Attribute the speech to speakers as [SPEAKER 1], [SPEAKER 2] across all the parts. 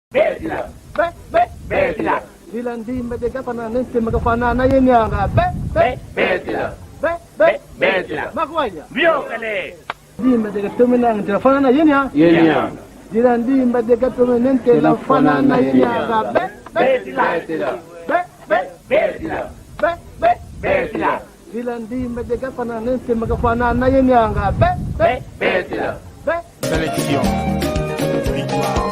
[SPEAKER 1] Betila. Betila.
[SPEAKER 2] Dilandi medega pananente magafanana yenyanga.
[SPEAKER 1] Betila. Betila.
[SPEAKER 2] Makwanya.
[SPEAKER 1] Biokale.
[SPEAKER 2] Di medega tumenang telefonana yenya.
[SPEAKER 1] Yenya.
[SPEAKER 2] Dilandi medega tumenente telefonana yenyanga.
[SPEAKER 1] Betila. Betila. Betila.
[SPEAKER 2] Dilandi medega pananente magafanana yenyanga.
[SPEAKER 1] Betila.
[SPEAKER 3] Sélection. Victoire.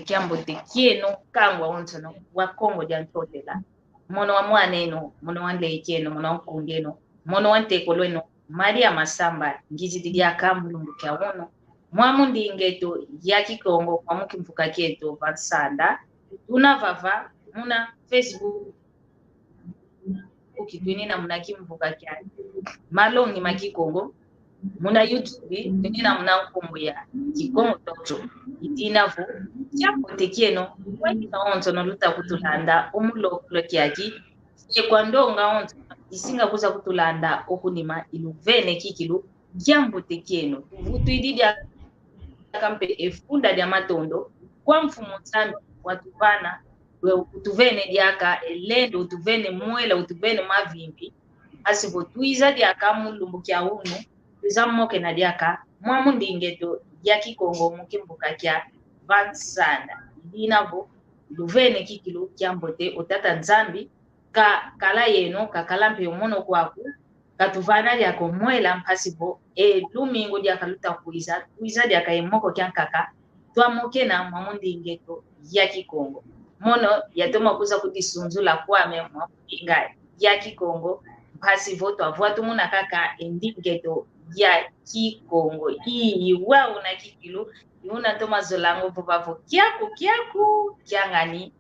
[SPEAKER 4] Kiambote kieno kangwa ontono wa Kongo jantotela mono wa mwaneno mono wa nleikeno mono wa nkungeno mono wa ntekolweno Maria Masamba ngizidi ya kamulungu kya wono mwamundi ingeto ya Kikongo kwa mukimfuka keto vansanda tunavava muna Facebook ukitwinina muna kimfuka kya malongi makikongo muna YouTube tunina muna nkombo ya Kikongo toto itinavo kiambote kieno wanyina ontono luta kutulanda omulokolo kyaki ekwandonga ontono isinga kuza kutulanda okunima iluvene kikilu kiambote kieno vutuididi akampe efunda dia matondo kwa mfumo tano watuvana utuvene diaka elendo utuvene mwela utuvene mavimbi asivo tuiza diaka mulumbu kya unu tuiza moke na diaka mwamundi ingeto ya Kikongo mukimbuka kya vansanda dinavo luvene kikilu kiambote utata nzambi kala yeno kakalampe omono kwaku katuvana lyako mwela mpasibo lumingo lyakaluta kuiza lyaka emoko kyankaka twamokena mwamundi ingeto ya Kikongo mono yatoma kuza kutisunzula kwame mwamuinga ya Kikongo mpasivo twavua tumuna kaka endingeto ya Kikongo iyi wao na kikilu yuna toma zolango popavo kiaku kyangani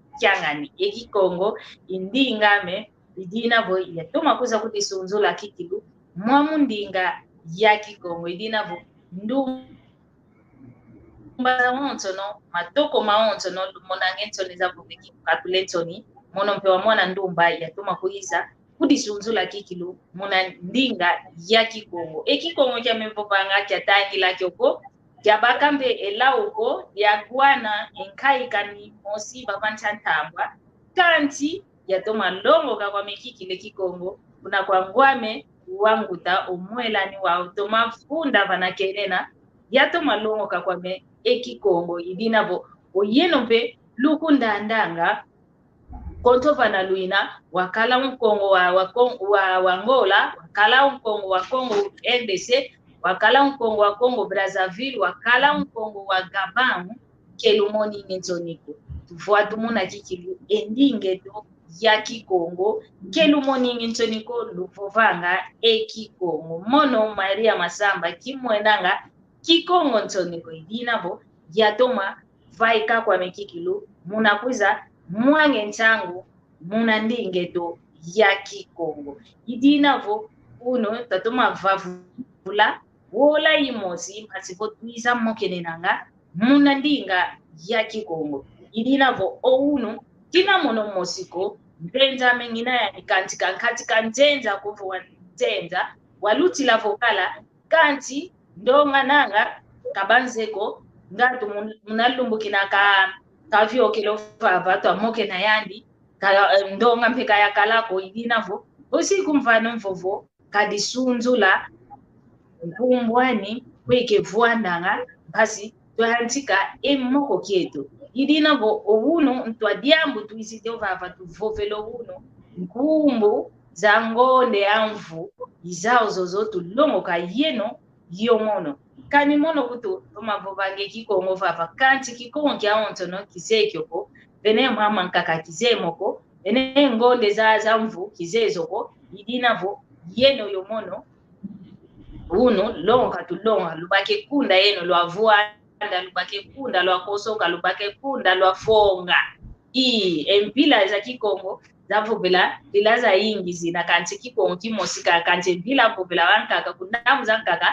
[SPEAKER 4] ekikongo indingame idinavo yatoma kuza kutisunzula kikilu mwamundinga ya Kikongo idinavo ndumba ontono matoko maontono monangentoni zapo katulentoni mono mpewa mwana ndumba yatoma kuiza kudisunzula kikilu muna ndinga ya Kikongo ekikongo kya mevopanga kya tangi la kyoko kya bakambe elauko ya guana enkai kani mosi bavantantambwa kanti yatoma longo kwa mekikile Kikongo kuna kwa ngwame wanguta omwela ni wa automa funda vanakenena yatoma longo kwa me ekikongo idinavo oyeno mpe lukunda ndanga kontova na luina wakala mkongo wa Angola wakala mkongo wa Kongo RDC wakala mkongo wa Kongo Brazzaville wakala mkongo wa Gabon kelumoni ngenzoniko tufuatu muna kikilu endingeto ya Kikongo kelumoni ngenzoniko luvovanga ekikongo mono Maria Masamba kimwenanga Kikongo ntoniko idinavo yatoma vaika kwa mekikilu muna kuza mwange nchangu muna ndingeto ya Kikongo idinavo uno tatoma vavula wola imosi pasipo tuiza mokenenanga muna ndinga ya Kikongo idinavo ouno kina mono mosiko ndenza mengina ya nikantika katika ndenza kufu wa ndenza waluti la vokala kanti ndonga nanga kabanzeko ngatu munalumbu kinaka kavyo kilofava twamoke na yandi ndonga mpeka ya kalako idinavo usiku mfano mvovo kadisunzula nkumbwani kweke vuandanga basi twahantika emoko kieto idina vo obuno ntwadiambu tuisite ovava tuvovelo buno nkumbu za ngonde amvu izao zozotu longoka yeno yomono kani mono kutu tomavovange kikongo vava kanti kikongo kya ontono kizekyoko vene mama nkaka kizemoko vene ngonde za mvu kizezoko idina vo yeno yomono uno longa tulonga lubake kunda yeno lwavuanda lubake kunda lwakosoka lubake kunda lwafonga empila za kikongo zavuvela pila za ingi zina kanti kikongo kimosika kanti empila vuvela wankaka kundamu za nkaka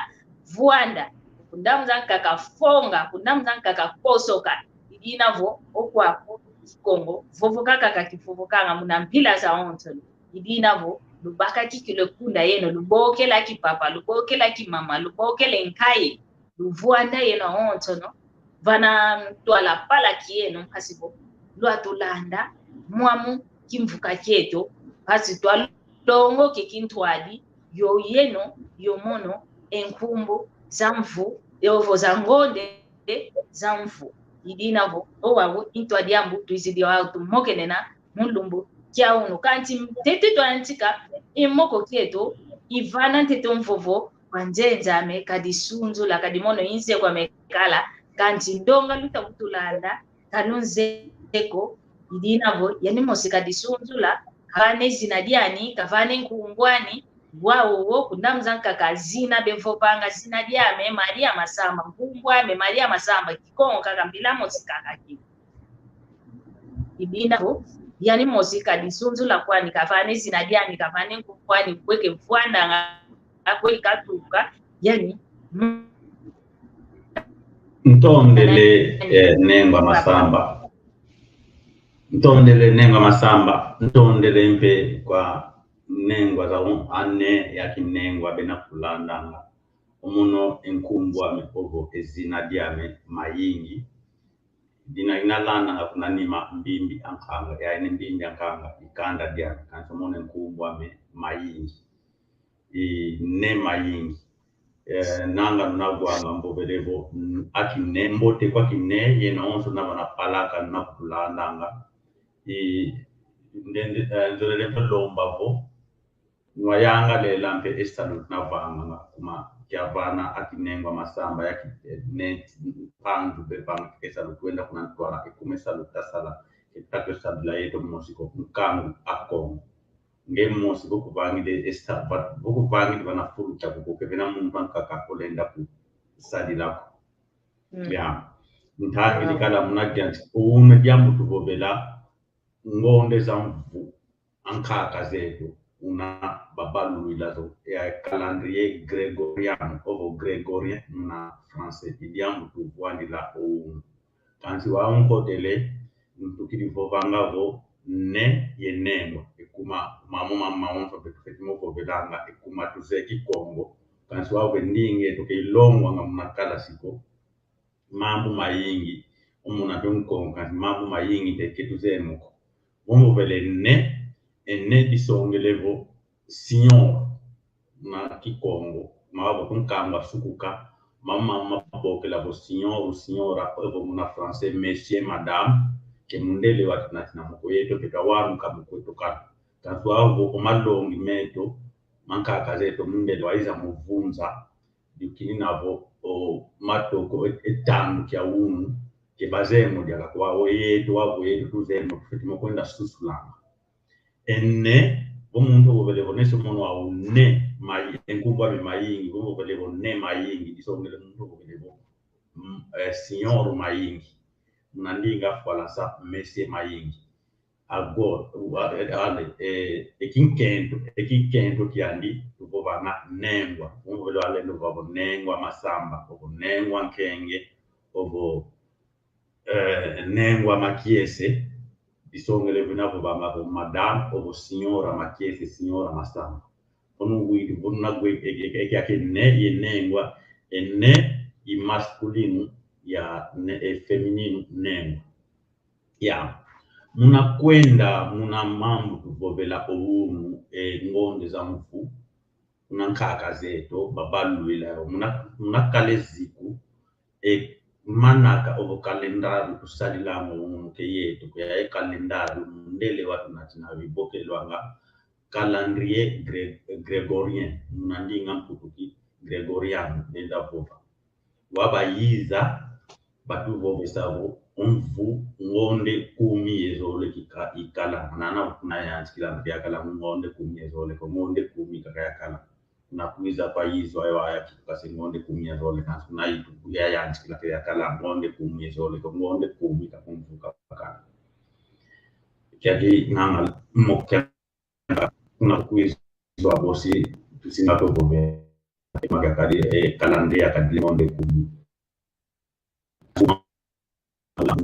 [SPEAKER 4] vuanda kundamu za nkaka fonga kundamu za nkaka kosoka idinavo okwapo kikongo vovokaka kifovokanga muna mpila za ontono idinavo lubaka kikile kunda yeno lubokela kipapa lubokela kimama lubokela nkaye luvuanda yeno ontono vana twala pala kiyeno hasibo lwatulanda mwamu kimvuka kyeto hasi twalongo kekintwadi yo yeno yomono enkumbu zamvu yovo zangonde zamvu idinavo owawo intwadiambu tuizidiwa tumokenena mulumbu kiauno kanti tete twantika imoko kieto ivana tete mvovo wanjenzame kadisunzula kadimono inse kwa mekala kanti ndonga luta kutulanda kanunzeko idinavo yani mosika disunzula kane zinadiani kavane nkungwani wawo kundamzanka kazina bevopanga zinadiame Maria Masamba nkungwame Maria Masamba kikongo kakambila mosika kaki idinavo yani mosika disunzula kwani kavane zinadiani kavane nkungwani kweke mfuanda akwe katuka yani
[SPEAKER 5] ntondele Nengwa Masamba ntondele Nengwa Masamba ntondele mpe kwa Nengwa za ane yaki Nengwa bena kulandanga umuno enkumbwa mekogo ezina diame mayingi dina inalana hakuna nima mbimbi ankanga ya ine mbimbi ankanga ikanda diame kanso muno enkumbwa me mayingi ne mayingi nanga nagwanga mbobelebo akine mbote kwa kine yena onso nabana palaka nakulandanga nzolele lomba vo nwayanga le lampe estalut navanga kuma kyavana akinengwa Masamba yaki net pandu bepanga kesalut kwenda kuna ntwara ikume salut tasala kitako sabla yeto mosiko nkangu akongo ngemo sibo kuvangile estabat boku vangile bana furuta kuko kebena muntu ankaka kolenda ku sadi lako ya ntangile kala munagyanti ume jamu tubobela ngonde za mvu ankaka zetu una babalu ilazo ya calendrier grégorien ovo grégorien na français idiamu tu wandila o kansi wa onko tele ntukiri vovanga vo ne yenengo ekuma mama onso betufetimo vovelanga ekuma tuzeki Kongo kansi wa vendinge toke ilongwa ngamunakala siko mambo mayingi umuna tunkongo kansi mambo mayingi teketuzemoko Omo vele ne ene disongelevo Sion na Kikongo mabo tunkanga sukuka mama mapokela vo Sion ou signora evo muna français monsieur madame ke mundele watu natina moko yeto pekawaru kamukweto kana katwa vo omalongi meto manka kazeto mundele waiza muvunza dikini navo o matoko etandu kya unu ke bazemo diala kwa oyeto wavo yeto tuzemo kufetimo kwenda susulanga ene bomuntu bobelevo neso mono wa ne mai enkumbwa me mayingi bobelevo ne mayingi isongele muntu bobelevo signor mayingi mnandinga falansa monsieur mayingi agora ale ekinkento kiandi tubovana Nengwa bobelevo ale no Nengwa Masamba obo Nengwa Nkenge obo Nengwa Makiese isongele vinavo banga vo madame obo signora Makiese signora Masamba onu widi bonna gwe eke ne yenengwa ene i masculino ya ne feminino Nengwa ya muna mambo tuvovela ounu ngonde za mfu unankaka zeto babalwila munakale ziku manaka ovo kalendaru tusalilamo umuke yetu kwa kalendaru ndele watu natina vibokelwanga calendrier grégorien munandinga mputuki grégorian denda pova wabayiza batu vovesavo umvu ngonde kumi ezole ikala nana kunayansikila mbiakala ngonde kumi ezole ko ngonde kumi kakayakala nakuiza payizo ayo ayakikase ngonde kumi ezole kansu naitu kuyayansikila kakayakala ngonde kumi ezole ko ngonde kumi kakumvuka kakala kyaki nanga mokya nakuiza abosi tusingato bove magakali calendrier akadile ngonde kumi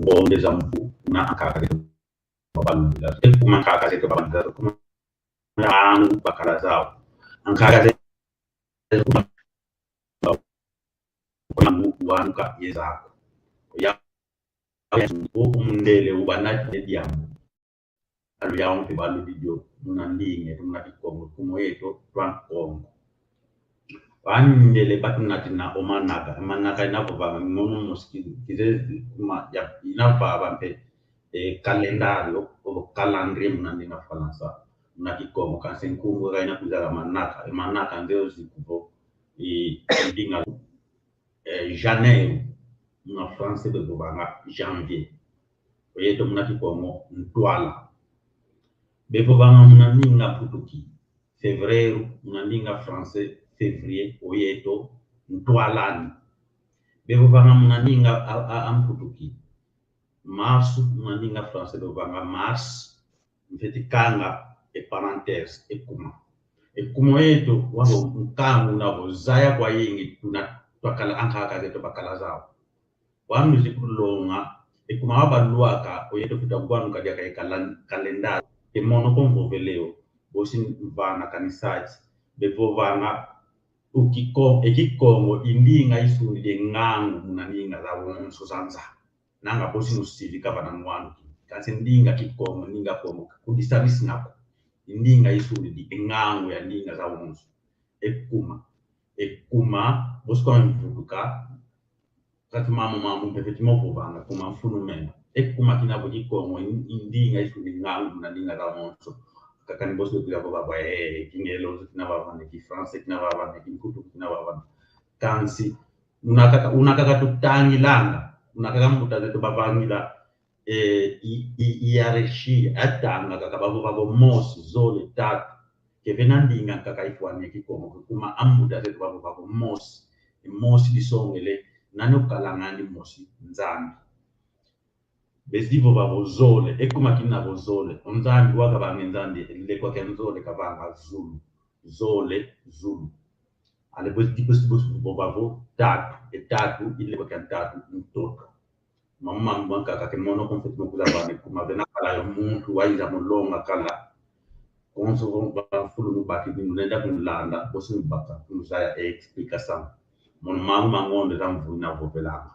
[SPEAKER 5] ngonde za mpu na akaka babalula kuma akaka zetu babalula kuma anu bakala zao akaka zetu wanuka yezako ya umndele ubana diamu alu ya umpe balu video munandinge tunakikongo kumo yeto twankongo wandele batunatina omanaka inavova ngono moskidu kizezi kuma ya inavava mpe calendario o calendrier munandinga falansa munakikomo kansenkungu gaina kuzala manaka ndeo zikuvo ndinga janeiro na français de bobanga janvier oyeto munakikomo ntwala bebobanga munandinga putuki février munandinga français février oyeto ntwalani bebovanga munandinga amputuki março munandinga français bebovanga mars mfetikanga parenthèse ekuma yeto wabo mkangu nabo zaya kwa yingi twakala ankaka zeto bakala zao wanu zikulonga ekuma wabaluaka oyeto kutagwanu kadia kalendari emono konvoveleo bosi vana kanisaji bevovanga ekikongo indinga isuni de ngangu munaninga zabo nsusanza nanga bosi musivika bana mwandu kasi ndinga kikongo ninga kongo kudisabisi nako indinga isuni di ngangu ya ndinga zabo nsu ekuma bosi kwa mvuduka kati mamu mpefetimo povanga kuma mfunu mena ekuma kinabo kikongo indinga isuni ngangu munaninga zabo nsu kakani bosi kila baba kingelo kinabavane ki français kinabavane kinkutu kinabavane kansi unakaka tutangilanga unakaka mutaze to bavangila iareshi atanga kakabavo mosi zole tatu kevenandinga kakaifwane kikongo kuma amutaze to bavo mosi disongele nani ukalangani mosi nzambi bezivo babozole ekuma kina bozole onzambi wakabange nzambi lekwa kenzole kabanga zulu ale bos bobavo tatu ile kwa tatu mtoto mama mwanka kakemono konfetimo kula bane kuma bena kala yo muntu waiza molonga kala konso ba fulu baki binenda kunlanda bosi mbaka kunusaya explication mon mama ngonde zamvuna vopelanga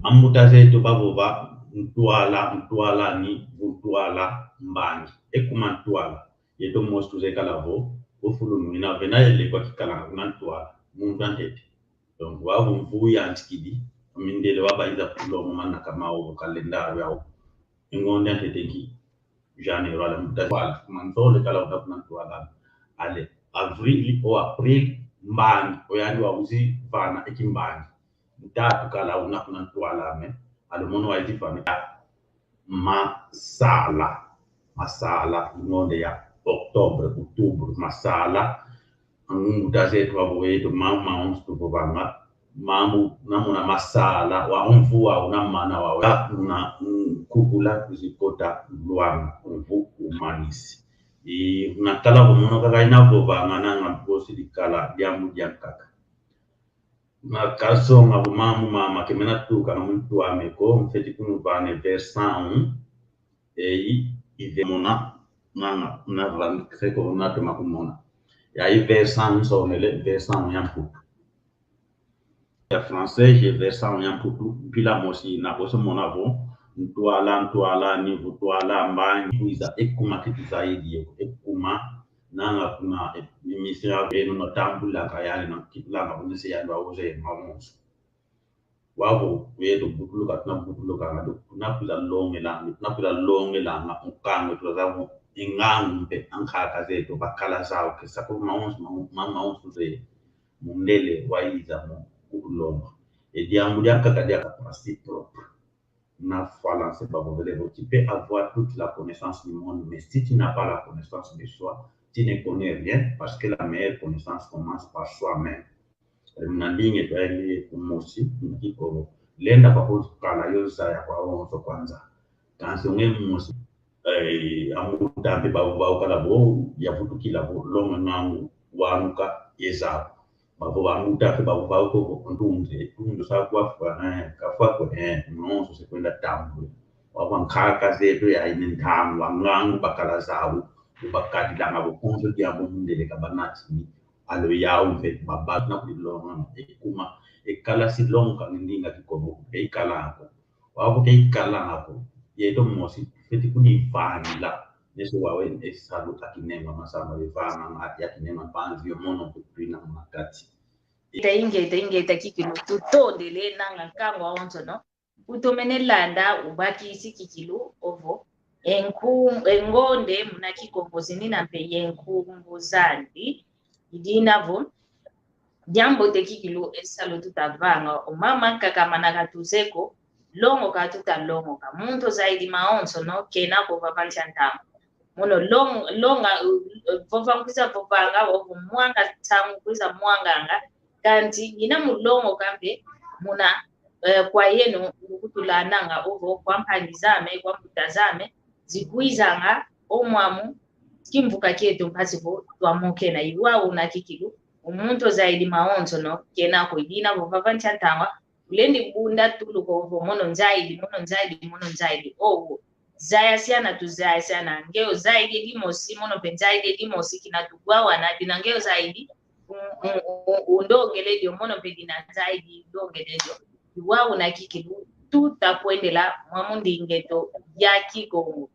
[SPEAKER 5] amutazeto babova ntwala ni ntwala mbangi ekuma ntwala yeto mostu zekalavo ofulu mwina venayele kwa kikala na ntwala mundu antete donc wabu mvuya antikidi mindele wabaiza kulomo mana kama o kalendari yao ngonde antete ki janeiro ala mutazwala kuma ntole kala utapuna ntwala ale avril o april mbangi oyandi wauzi vana ekimbangi datu kala unakuna ntwalame alumono wa itifane masala ngonde ya octobre masala ngutazetu waboeto mama onstu bobanga mamu namuna masala wa mvua unamana wa una kukula kuzikota luanga mvu umanisi unakala bomono kaka inavovanga nanga bosi dikala diamu diankaka makasonga bumamu mama kemena tuka na muntu ameko mfeti kunu bane versan idemona nanga na van kreko na tuma kumona ya versan so mele versan yampu ya français je versan yampu bila mosi na boso monavo ntwala ni vutwala mbangi kuiza ekuma kitu zaidi ekuma nanga kuna misira beno no tambula kayale no kitlanga bunisi ya bawoze mamonso wabo wedo butuluka na butuluka ngado napula longe la na ukango tuzamo ingambe ankaka zetu bakala zao kisa ko mamonso ze mundele waiza mo ulonga et diambu diaka kadia capacité propre na voilà c'est pas mauvais tu peux avoir toute la connaissance du monde mais si tu n'as pas la connaissance de soi tu ne connais rien parce que la meilleure connaissance commence par soi-même. Mnandinge tuaili kumosi mkiko lenda kwa kala yosa ya kwa onzo kwanza kansi unge musi amuta pe bawo kala bo ya vutu kila bo longa nangu wanuka yeza babo amuta pe bawo ko ntunze sa kwa kafa ko no se kwenda tambu wabang kaka zetu ya inintamu wangangu bakala zawu bakati langa bokunzo diambo mundele kabanati alo yao mfe babak na kulonga ekuma ekala silonga ndinga kikobo ekala ako wabo ke kala ako yedo mosi feti kuni vanila neso wawe esalu takinema masama vivana ati yakinema panzi yomono kutrina makati
[SPEAKER 4] ita kikilo tutondele nanga kangwa onzo no utomenelanda ubaki isi kikilo ovo engonde muna kikombozi nina mpe yenkumbuzandi idinavo jambo tekikilo esalo tutavanga umama kakamana katuzeko longo longo ka muntu zaidi maonzo no kena ko vavanchantamo muno longa vovanguza vovanga ovo mwanga tangu kuza mwanganga kanti ina mulongo kambe muna kwa yenu ukutulananga ovo kwa mpangizame kwa mutazame zikuizanga omwamu kimvuka kietu mpasipo twamuke na iwa una kikilu umuntu zaidi maonzo no kena ko idina vovanchantamo ulendi bunda tuluko ovo mono nzaidi ovo zaya siana tuzaya siana ngeo zaidi dimosi mono penzaidi dimosi kinatugwawa na dinangeo zaidi undongele dio mono pedina zaidi ndongele dio iwawu na kikilu tutakwendela mwamundi ngeto ya kikongo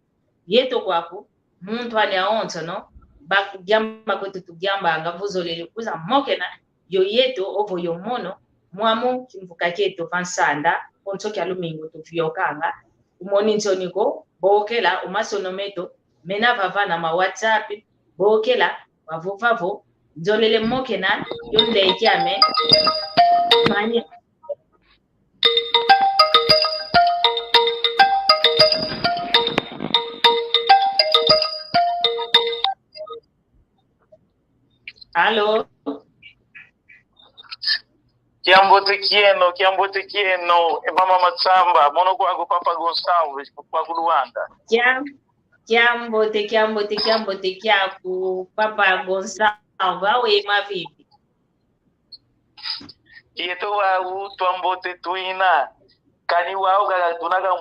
[SPEAKER 4] yeto kwako muntu ani aonzo no bakujamba kwetu tujamba ngavuzolele kuza mokena yo yeto ovo yo mono mwamu kimvuka keto fansanda onsoki alumingo tufiyokanga umoni ntoniko bokela umasonometo mena vavana ma WhatsApp bokela wavovavo nzolele mokena yonde ikiame manye Allo
[SPEAKER 6] Kiambo tekieno mama Matsamba mono kwa Papa Gonçalves kwa Luanda
[SPEAKER 4] Kiambo tekiaku Papa Gonçalves awe mavipi
[SPEAKER 6] yeto wa twambote tuina kani wao ga tunaga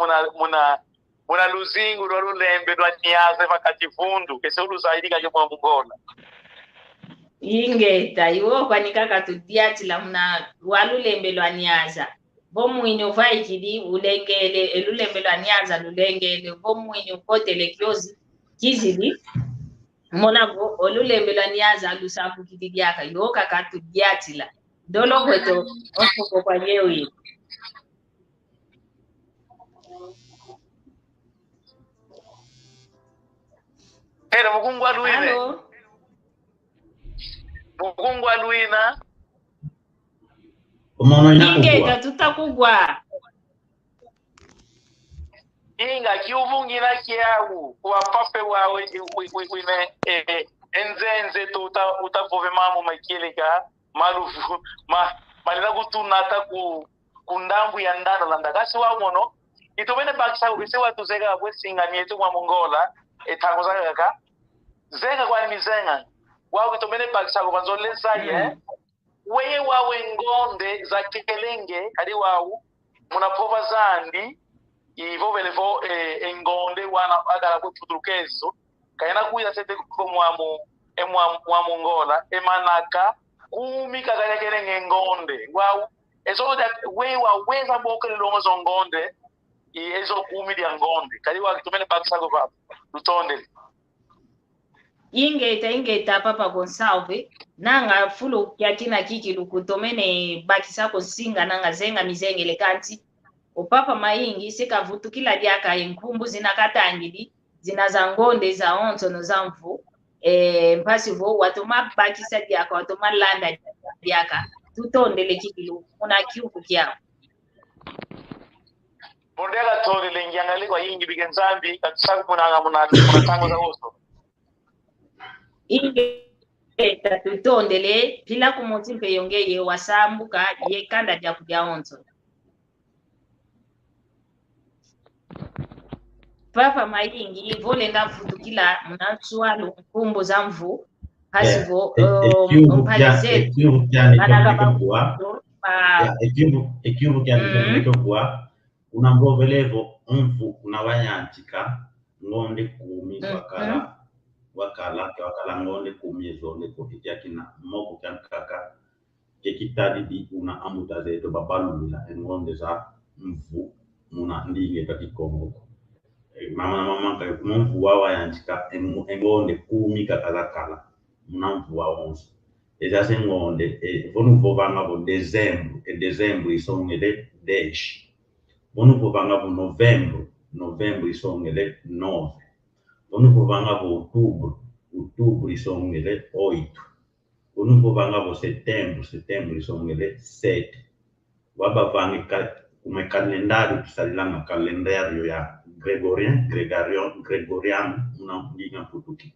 [SPEAKER 6] muna luzingu lwa lembe lwa nyaze makati fundu kese uluzaidi ga jomwa mungola
[SPEAKER 4] ingeta iwo kwanikaka tudiatila muna walulembe lwa nyaza bomwinyo vaikidi ulengele elulembe lwa nyaza lulengele bomwinyo kotele kiozi kizili monago olulembe lwa nyaza lusafu kidiaka iwo kaka tudiatila dolo kweto osoko kwa yewi
[SPEAKER 6] era mukungwa luine Mukungwa luina
[SPEAKER 5] umono
[SPEAKER 4] ingeka tutakugwa
[SPEAKER 6] inga kiuvungira kiawu kwa pape wawe wine enzenze utavove mamu makilika malufu malina kutunata kundambu ya ndana landa kasi wa mono itubene bakisa ubise watu zega wesinga nietu mwa mongola etango zaka zega kwa mizenga wao kitomene bakisa kubanzole zaye weye wawe ngonde za kelenge kadi wao munapova zandi ivo belevo engonde wana agala kuturukezo kayana kuya sete ko mwa mongola emanaka kumika kaya kelenge ngonde wao ezo that weye wa weza bokele longo zongonde ezo kumi dia ngonde kadi wao kitomene bakisa ko lutonde
[SPEAKER 4] ingeta Papa Gonsalve nanga fulo yakina kiki lukutomene bakisa ko singa nanga zenga mizengele kanti opapa maingi sikavutu kila diaka enkumbu zinakatangidi zinazangonde za onto no zamvu mpasi vo watoma bakisa diaka watoma landa diaka tutondele kikilu una kiuku kyao
[SPEAKER 6] Mondela tori lengianga kwa yingi bigenzambi katsaku muna tango za uso
[SPEAKER 4] ingeta tutondele pila kumotimpe yongeye wasambuka yekanda diaku dia onto Papa maingi volenda futukila mnatsualo nkumbo za mvu hasivo mpalize
[SPEAKER 5] ekivu kya kwa una mbovelevo mvu unawayantika ngonde kumi wakala ngonde kumi zone ko kina moko kaka kekitadi di una amuta zeto babalumila ngonde za mvu muna ndinge takikongo mama ka mvu wayantika ngonde kumi kakala muna mvu wa 11 eza sengonde vonu vovanga vo dezembro isongele 10 vonu vovanga vo novembro isongele 9 vonu vovanga vo outubro isongele 8 vonu vovanga vo setembro isongele 7 wabavangi kuma calendario tusalilanga calendario ya gregorian una ndinga putuki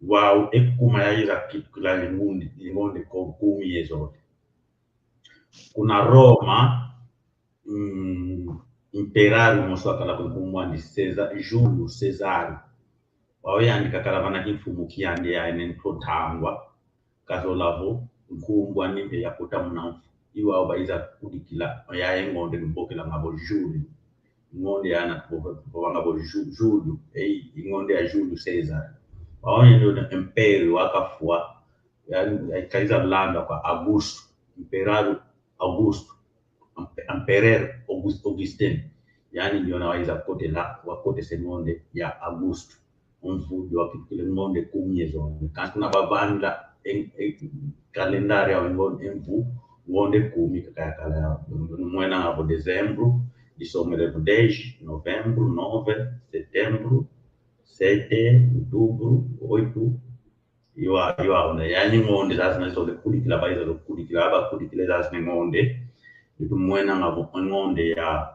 [SPEAKER 5] wow ekuma yaira kitukula ngonde ko kumi yezote kuna Roma imperario moswakala ko kumwandi Julio Cesare wawayandika kalavana kimfumu kiyande ya enen protangwa kazolavo nkumbwa nimbe yakuta mnamfu iwa obaiza kudikila ya ngonde mbokela ngabo Julio ngonde yana ngabo Julio ngonde ya Julio Cesare waone império akafua yani kaiza landa kwa Augusto imperario Augusto empereur Augustin yani ndio nawaiza kote la wakote semonde ya Augusto mvudo wa kile ngonde kumyezo kana babanda kalendari ya ngonde kumi kakala mwena ngabo Dezembro disomere 10 Novembro 9 Setembro 7 Outubro 8 iwa una yani ngonde lazima zote kulikila baiza kulikila aba kulikila lazima ngonde mwena ngabo ngonde ya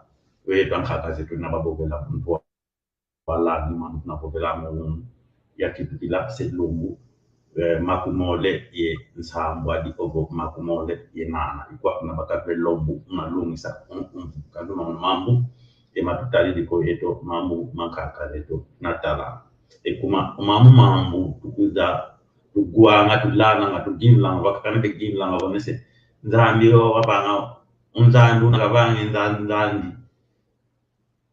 [SPEAKER 5] wetu nkaka zetu na babogela mtu wala ni tunapopela mu ya kitukila sedlungu makumole ye nsambwa di ogo makumole ye nana ikwa na bakapre lobu malungisa kaduma mambu matutali diko eto mambu makaka leto natala ekuma mambu tukuza tugwanga tulana ngatuginla wakakana beginla ngabonese nzambiro wabanga unzandu nakabange nzandi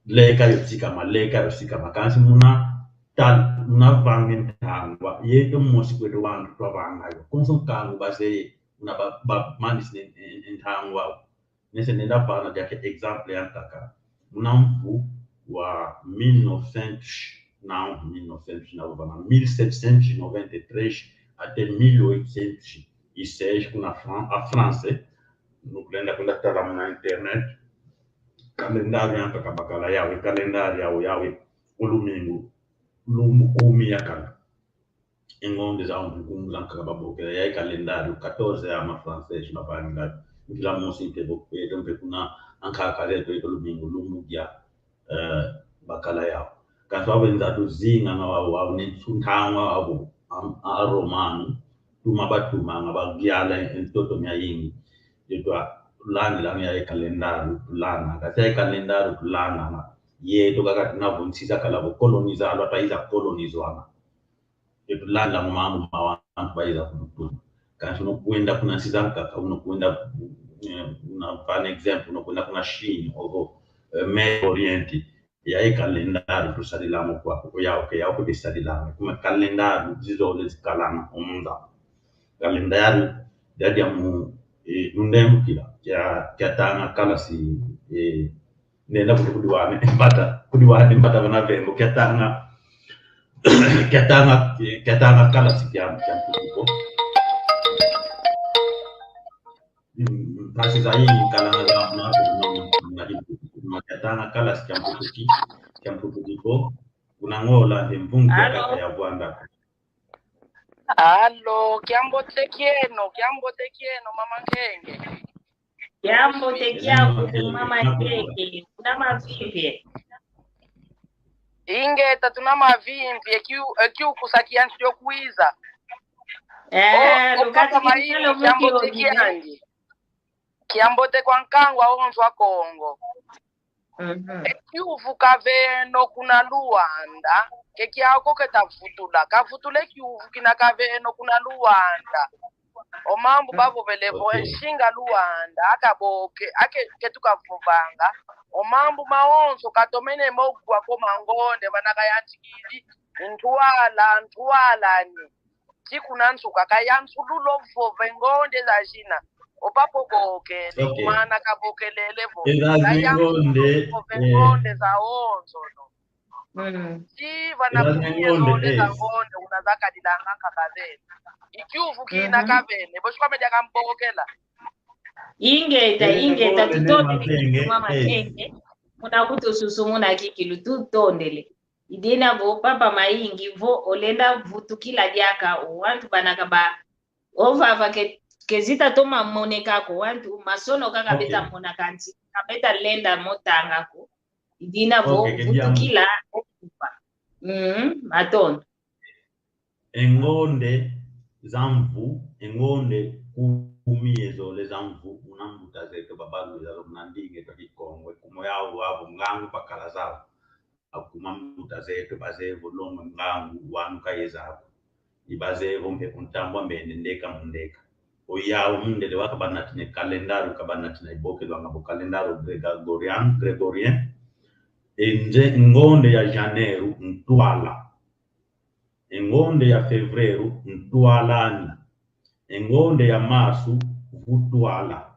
[SPEAKER 5] leka yosika makansi muna vange ntangwa yeto mosi kweto wangu twabanga yo konso kangu base una ba manis ntangwa nese nenda pana jake example yantaka mnamfu wa 1793 até 1806 kuna a France nukulenda kwenda tala na internet kalendari yantaka bakala yawe kalendari yawe ulumingu lumukumi yakala engonde za ngumu zanka babokela ya kalendari 14 ya ma français mabanga ngila mosi tebo pedo kuna anka kaleto ulumingu lumugya bakala yawe kaswa wenza tuzinga ngawa ne tuntangwa abo a romano tumabatuma ngabagyala entoto myayingi yetwa lani la ya kalendari lana kase kalendari lana ye to kaka tunavuntsisa kala koloniza alwa iza kolonizwana yetu lana mambo mawantu baiza kutu kanso unokwenda kuna sizanka unokwenda una example unokwenda kuna China ogo Medio Oriente ya kalendari tusalilamo kwa yao ko bisalilamo kuma kalendari zizole zikalana umunda kalendari dadi amu nundemukila kya tanga kala si nenda kudiwane mbata bana vembo kya tanga Katanga kala sikiam kiampuko. Kasi zai kala na katanga kala kiampuko kuna ngola mpungi kaka ya Bwanda.
[SPEAKER 6] Halo, kiambo tekieno mama Nkenge.
[SPEAKER 4] Kiambo tekiako mama Nkenge, kuna mavipi?
[SPEAKER 6] Ingeta tuna mavimbi ekiu kusakia ndio kuiza.
[SPEAKER 4] Lukati kitalo
[SPEAKER 6] kiambo tekiangi. Kiambo te kwa nkangwa onzwa Kongo. Ekiu kaveno kuna Luanda. Kekiako ketafutula kavutule kiuvu kina kaveno kuna Luanda omambu babo belevo enshinga Luanda akaboke ake ketuka vuvanga omambu maonzo katomene mogwa ko mangonde banakayantikidi ntwala ni tikuna nsuka kayansululo vove ngonde za jina opapo boke mwana kabokelele vo kayangonde za onzo no vanapungezole kangonde unazaka dilanganga kavene ikiuvu kina kavene boshikameja kampokela
[SPEAKER 4] ingeta tutondele mama Nkenge munakuti susumuna kikilu tutondele idena vo papa maingi vo olenda vutukila diaka wantu banakaba ovava kezita toma monekako wantu masono kaka beta monakanti kabeta lenda motangako idina vo vutukila matondo
[SPEAKER 5] engonde zamvu engonde kumiezo le zamvu unambuta zeke babalu za mnandinge tukikongwe kumoyao wabo ngangu pakala zao akumambuta zeke bazevo longo ngangu wanuka yezabo ibazevo mpe kuntambwa mbende ndeka mundeka oyao mundele wakabanatine kalendaru kabanatine iboke lwangabo kalendaru gregorien enje ngonde ya janeiro ntwala engonde ya fevereiro ntwalani engonde ya março vutwala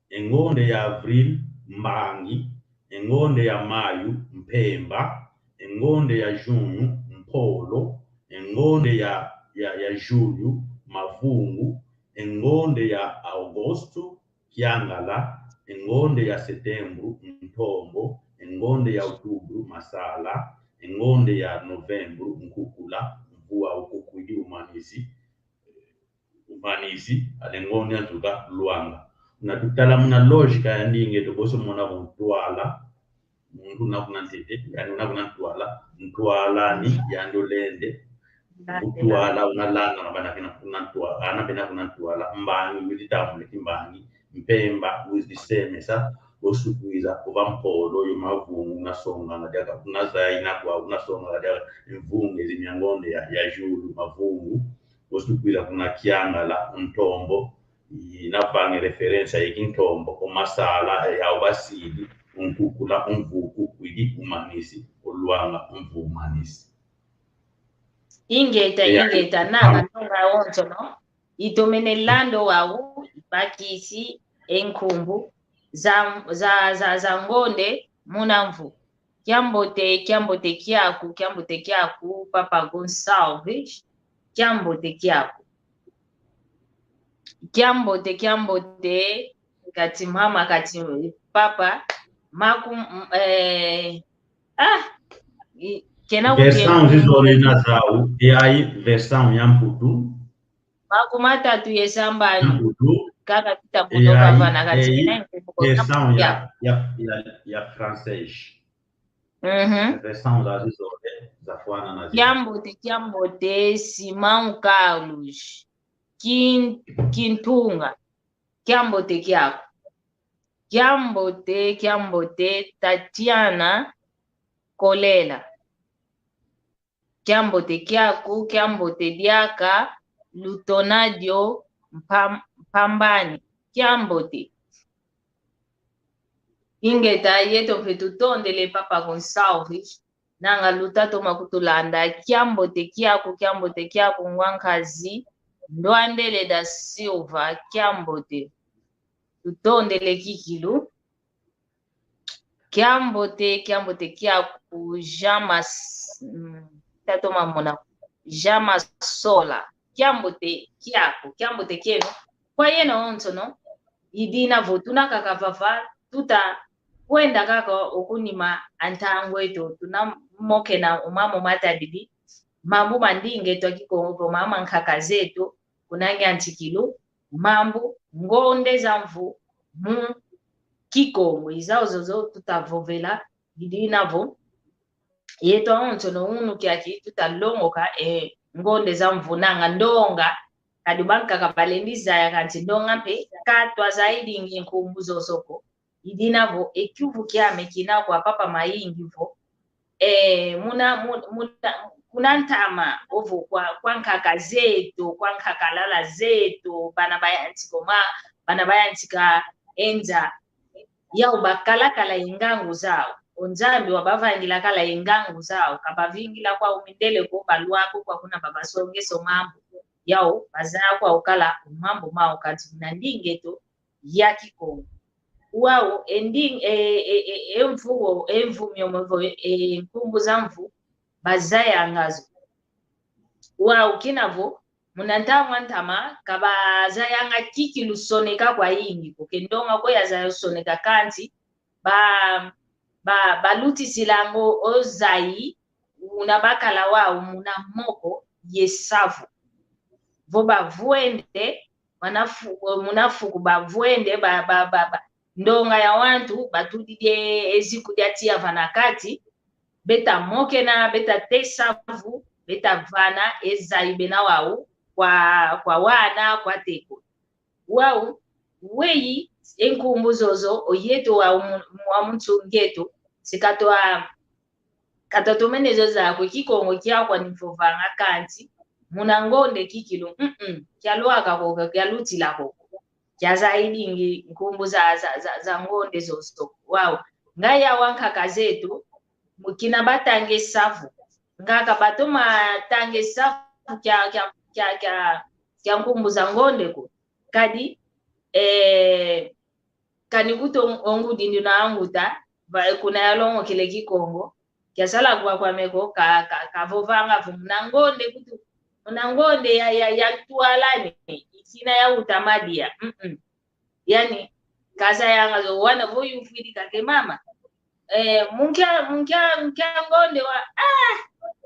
[SPEAKER 5] engonde ya avril mbangi engonde ya maio mpemba engonde ya junho mpolo engonde ya julho mavungu engonde ya agosto kiangala engonde ya setembro ntombo engonde ya outubro masala engonde ya novembro nkukula mvua ukukwidi umanisi alengonde antuka Luanga na tutala muna lógica ya ndinge toboso mona vutwala mundu nakuna ntete yani nakuna ntwala ni yandolende utwala unalanga ngabana kuna ntwala anapenda kuna ntwala mbangi wititamule kimbangi mpemba wizisemesa osukuiza kuba mpolo yomavungu unasonga ngadaka unazaina kwa unasonga ngadaka imvungu zimyangonde ya julu mavungu osukuiza kuna kiangala ntombo inapange referensa yikintombo omasala ya basidi unkukula umvuku kwidi umanisi olwanga umvumanisi
[SPEAKER 4] ingeta nanga nonga onzo no itomene lando wawu bakisi enkumbu za ngonde munamvu kyambote kyaku papa Gonçalves kyambote kati mama kati papa maku kena
[SPEAKER 5] versão zizolina zao e aí versão yamputu
[SPEAKER 4] makumatatu yesambani
[SPEAKER 5] yamputu
[SPEAKER 4] kaka kitabudo bavana kati
[SPEAKER 5] versão ya francês versão da zizole za fwana na
[SPEAKER 4] kyambote Simão Carlos Kintunga kyambote kyako kyambote Tatiana Kolela kyambote kyako kyambote diaka Lutonadio Mpambani kyambote ingeta yeto fetutondele papa Gonçalves nanga lutato makutulanda kyambote kyako ngwankazi Ndwandele da Silva kyambote tutondele kikilu kyambote kyako tatoma mona jama sola kiambote kieno kwa yeno ontono idina votuna kakavafa tuta kwenda kaka okunima antangweto tuna moke na umamo matadidi mambo mandinge twakiko mama nkaka zetu kunange antikilu mambo ngonde zamvu mu Kikongo izao zozo tutavovela idinavo yeto ontono unu kyaki tutalongoka ngonde za mvunanga ndonga kadubanka kapalendiza ya kanti ndonga pe katwa zaidi nginkumbuzo soko idinavo ekyuvu kyame kina kwa papa mayingi vo kuna ntama ovo kwa nkaka zetu kwa nkaka lala zetu bana bayantika enza yao bakala ingangu zao onjambi wabavangila kala ingangu zao kabavingila kwa umindele ko balwako kwa kuna babasongeso mambo yao bazaa kwa ukala mambo mao kati na ndingeto ya Kikongo wao ending emvumyo mvo nkumbu za mvu bazaya ngazo wao kinavo munantamwa ntama kabazaya nga kiki lusoneka kwa ingi kukendonga ko yazayo soneka kanti baluti silango ozai unabakala wao munamoko yesavu voba vuende munafuku bavuende ndonga ya wantu batudide ezikujatia vanakati beta moke na beta tesavu beta vana ezai bena wao kwa wana kwa teko wao weyi enkumbuzozo oyeto wa mtungeto sikatoa katatomenezo za Kikongo kyakwa nifovanga kanti munangonde kikilo kyalwaka ko kyalutila ko kyazaidi nkumbu za ngonde zozo wao ngaya wankaka zetu mukina batange safu ngaka batoma tange safu kya nkumbu za ngonde ko kadi kanikuto ongudi ndina anguta kuna yalongo kile Kikongo kyasala kwa meko kavovanga vunangonde kutu unangonde ya tualani ikina ya utamadia yani kaza yanga zo wana voyu fidi kake mama munkia ngonde wa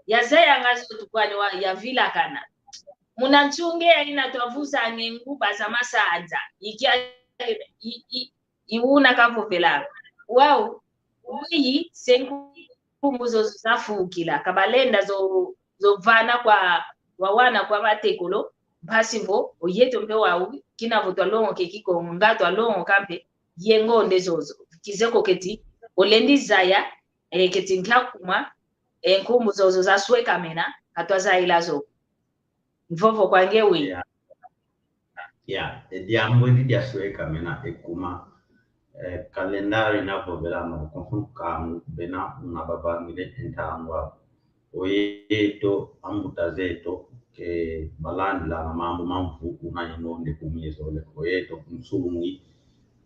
[SPEAKER 4] ya zaya ngazo tukwani wa ya vila kana munanchunge ina twavuza ngenguba za masanza ikia iuna kavovela wao uyi senkumbuzo zafukila kabalenda zo vana kwa wawana kwa batekolo basivo oyeto mpe wao kinavotwa longo ke Kikongo ngatwa longo kampe yengonde zozo kizeko keti olendi zaya keti nkakuma enkumbu zozo zasweka mena katwa zailazo mvovo kwangewe
[SPEAKER 5] ediambo dia sweka mena ekuma kalendari na bovela no konfukamu bena unababangile entangwa oyeto ambuta zeto ke balandi la mambo mamvu unayinonde kumyezo le oyeto kumsungi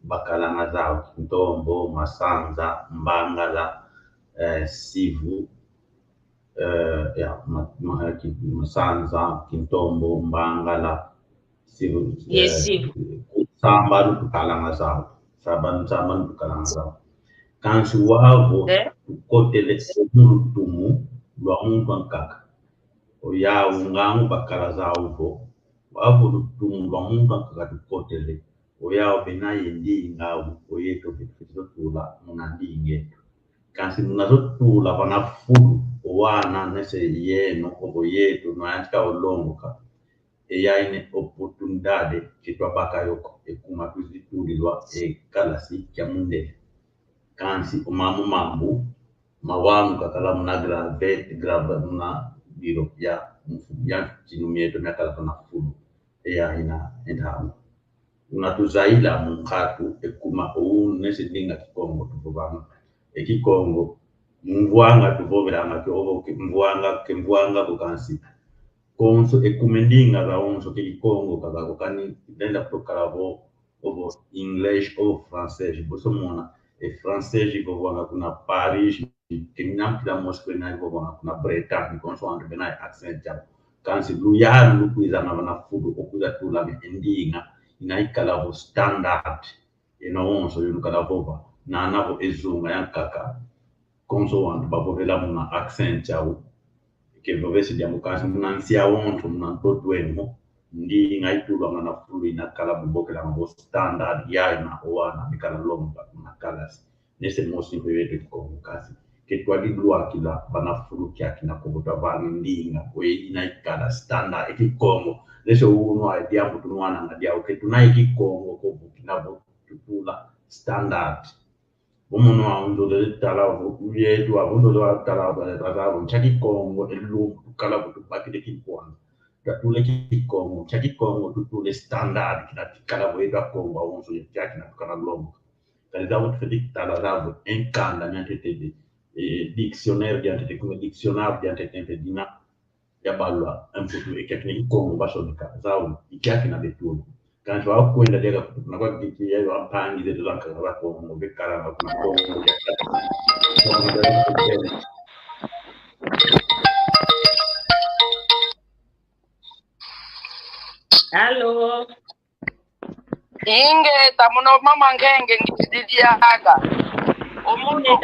[SPEAKER 5] bakala ngazao ntombo masanza mbangala sivu masanza kintombo mbangala sivu samba tukala ngazao saban tukala ngazao kansu wavo kotele murutumu lwa nkaka oya ungangu bakala zauvo wavo lutumu lwa nkaka tukotele oya obena yendi ngawu oyeto bitfizo tula munandinge kansi munazotula vanafulu owana nese yeno oyeto no antika olongoka eyaine oportunidade kitwa bakayoko ekuma tuzitulilwa kalasi kya munde kansi omamu mambu mawamu kakala munagra vet graba muna biro ya tinumieto nakala kana fulu eya ina entamu unatuzaila mukatu ekuma nese dinga Kikongo tuvovanga Kikongo mvwanga tuvoveranga kyovo mvwanga bukansi konso ekumendinga za onso Kikongo kakako kani nenda kutokalavo ovo English ovo francais bosomona français jivovanga kuna Paris Tingnam Moscow na go na Breta ni konsoando bena accent jam kansi lu ya lu kuiza na fudu okuza tula endinga inaikala ho standard onso yunukala boba na nabo ezunga yankaka konsoando babovela muna accent jao ke vovesi dia mukasi munansia wonto munantotwemo ndi ngaitulwa na fudu inakala bobokela ngo standard ya na owana mikala longa na kalas nese mosi bebeto ko mukasi ke twalidwa kila banafuru kyakina kobota bandinga we inaikala standard ekikongo leso uno idea mutu mwana ngadia okay tunaikikongo ko bukinabo tutula standard umuntu waunzo de talabo yetu abundo do talabo de talabo chakikongo elu kala butu bakide kipona tatule kikongo chakikongo tutule standard kila wetu kongo aunzo yakina tukana longo kalizabo tufidik talabo enkanda nyantete dictionnaire diante come dictionnaire diante dina ya balwa mfutu ekekni kongo bashonika zao ikyakina betulo kanti wakwenda dega kuna kwa kiki yayo ampangi zetu zanka za kongo bekala na kuna kongo
[SPEAKER 4] Halo.
[SPEAKER 7] Inge tamuno mama ngenge ngididiaga. Omuntu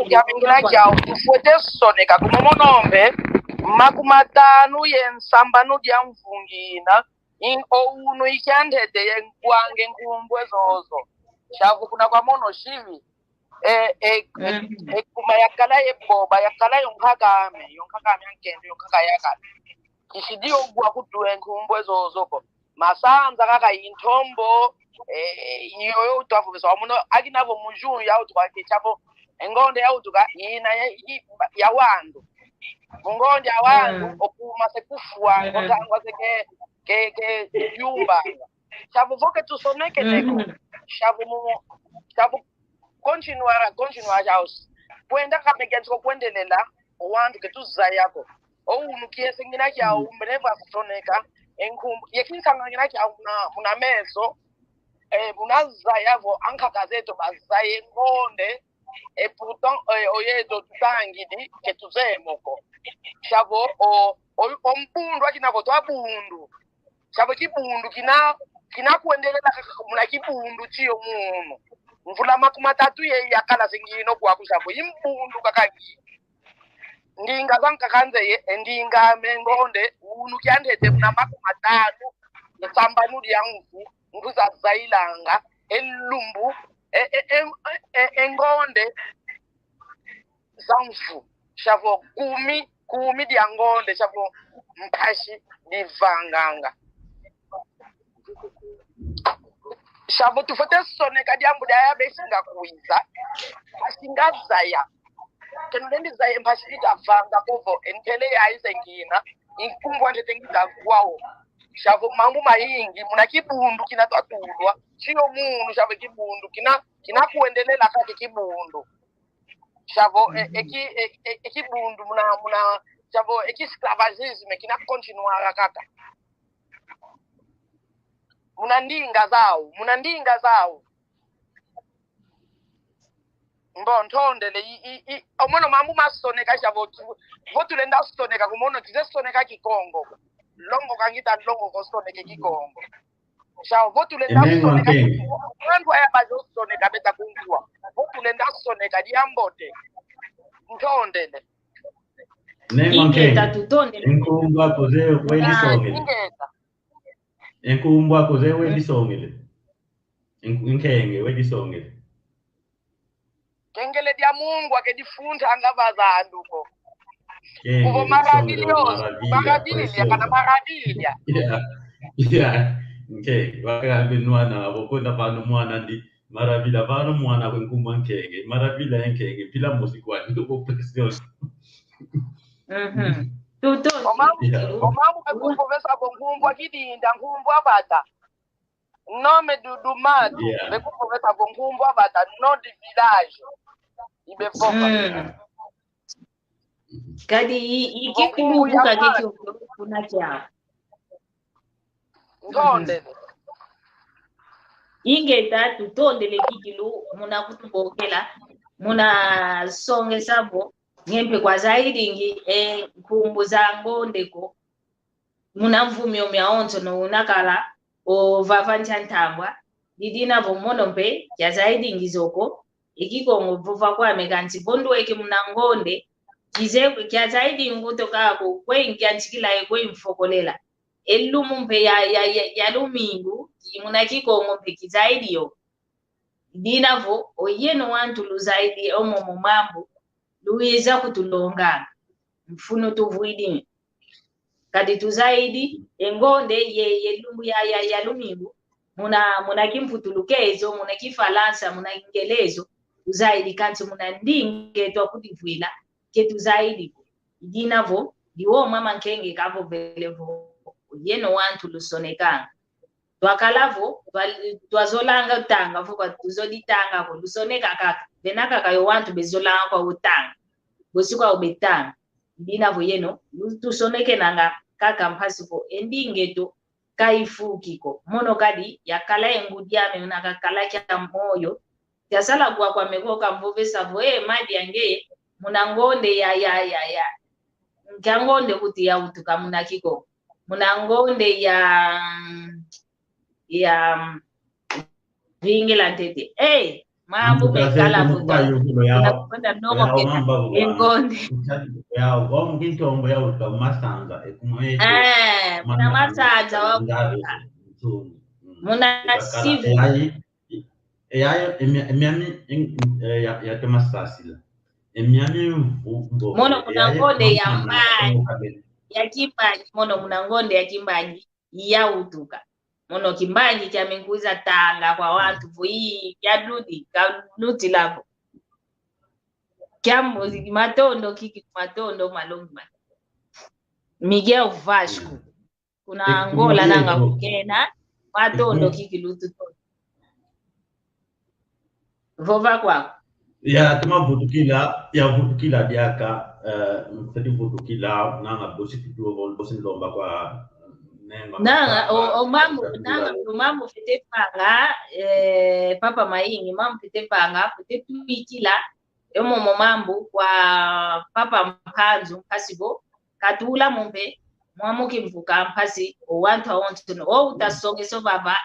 [SPEAKER 7] yabingila kyao tufuete soneka kumomonombe makumatanu yensambano dya mvungina in ounu ikyandede yenkwange nkumbwe zozo shavu kuna kwa mono shivi kuma yakala yeboba yakala yonkakame ankende yonkaka yakala kishidio gwa kutuwe nkumbwe zozo ko masanza kaka intombo iyo utafubisa wamuno akinavo mujunu ya utwake chavo engonde ya utuka ina ya wandu mungonde ya wandu okuma sekufuwa ngotangwa seke ke yumba chavo voke tusoneke neko chavo continua jaus kwenda kamegensko kwendelela wandu ketuza yako ounukie singina kya umbeneva kusoneka enkumbu yekinsangana kya una meso bunaza yavo ankakazeto bazaye ngonde pourtant oyezo tutangidi ketuzemoko chavo ombundu akinavo twabundu chavo kibundu kina kuendelela muna kibundu chiyo munu mvula makumatatu ye yakala singino kwa kushavo imbundu kakagi ndinga zankakanze ndinga mengonde unu kyandete muna makumatatu nesambanu yangu nguza zailanga elumbu engonde zamfu shavo kumi diangonde shavo mpashi divanganga shavo tufote soneka diambu daya besinga kuiza asingazaya kenulendi zaye mpashi divanga kovo entele ya izengina inkumbu antetengida kwao shavo mambo maingi muna kibundu kinatwatulwa chiyo munu shavo kibundu kina kuendelela kati kibundu shavo ekibundu muna shavo esclavagisme kina continuara kaka muna ndinga zao mbo ntondele omono mambo masoneka shavo votulenda soneka kumono kizesoneka kikongo longo kangita longo kosoneke kikongo shao votulenda soneka kwandu aya bazo soneka beta kungwa votulenda soneka diambote ntondele
[SPEAKER 4] Ingeta tutondele
[SPEAKER 5] enkumbwa koze wedi songele
[SPEAKER 7] ingeta
[SPEAKER 5] enkumbwa koze wedi songele inkenge wedi songele
[SPEAKER 7] kengele dia Mungu akedifunta angabazanduko kubo marabilia kana marabilia
[SPEAKER 5] yeah okay wakambe nwana abokona pano mwana ndi marabila pano mwana kwenkumwa nkenge marabila nkenge pila musikwa ndiko presione
[SPEAKER 4] tutondele
[SPEAKER 7] omamu bekukovesa bonkumbwa kidinda nkumbwa bata nome dudumadu bekukovesa bonkumbwa bata no di village ibefoka
[SPEAKER 4] kadi ikikumbuka kicho kuna cha
[SPEAKER 7] ngondele
[SPEAKER 4] ingeta tutondele kikilu muna kutubokela muna songe sabo ngempe kwa zaidi ngi kumbu za ngondeko muna mvumio myaonzo no unakala o vavanja ntambwa didina vomono mpe ya zaidi ngizoko ikikongo vova kwa mekanzi bondo eke muna ngonde kize kya zaidi nguto kako kwengi anchikila kwe mfokolela elumu mpe ya lumingu muna kikongo mpe kizaidi yo dinavo oyeno wantu luzaidi omo mambo luiza kutulonga mfuno tuvuidi kadi tuzaidi engonde ye lumbu ya lumingu muna kimfutulukezo muna kifalansa muna ingelezo tuzaidi kanti muna ndinge to kutivwila ke tuzaidi dinavo diwo mama nkenge kavo velevo oyeno wantu lusonekanga twakalavo twazolanga utanga vuka tuzoditanga ko lusoneka kaka benaka kayo wantu bezolanga kwa utanga bosikwa ubetanga dinavo yeno tusoneke nanga kaka mpasipo endingeto kaifukiko mono kadi yakala engudiame naka kala kya moyo yasala kwa mekoka mvove savo madi yange munangonde ya ngangonde kuti ya utuka munakiko munangonde ya vingela ntete mambo bekala futa kwenda noko engonde
[SPEAKER 5] ya wao mkintombo ya utuka masanga ekumwe
[SPEAKER 4] muna masaza wa muna sivu
[SPEAKER 5] emiami ya temasasila emiami mbo
[SPEAKER 4] mono muna ngonde ya mbanyi ya kimbanyi mono muna ngonde ya kimbanyi ya utuka mono kimbanyi kya menguza tanga kwa watu vui ya dudi kanuti lavo kyambo matondo kiki matondo malongi Miguel Vasco kuna Angola nanga kukena matondo kiki lututo vova kwako
[SPEAKER 5] ya tuma vutukila diaka mfeti vutukila nanga bosi tudo bosi lomba kwa
[SPEAKER 4] nanga o mambo fete panga papa maingi mambo fete panga fete tuikila yomo mambo kwa papa mpanzu kasibo katula mumbe mwamuki mvuka mpasi o wantu awontu no o utasonge so baba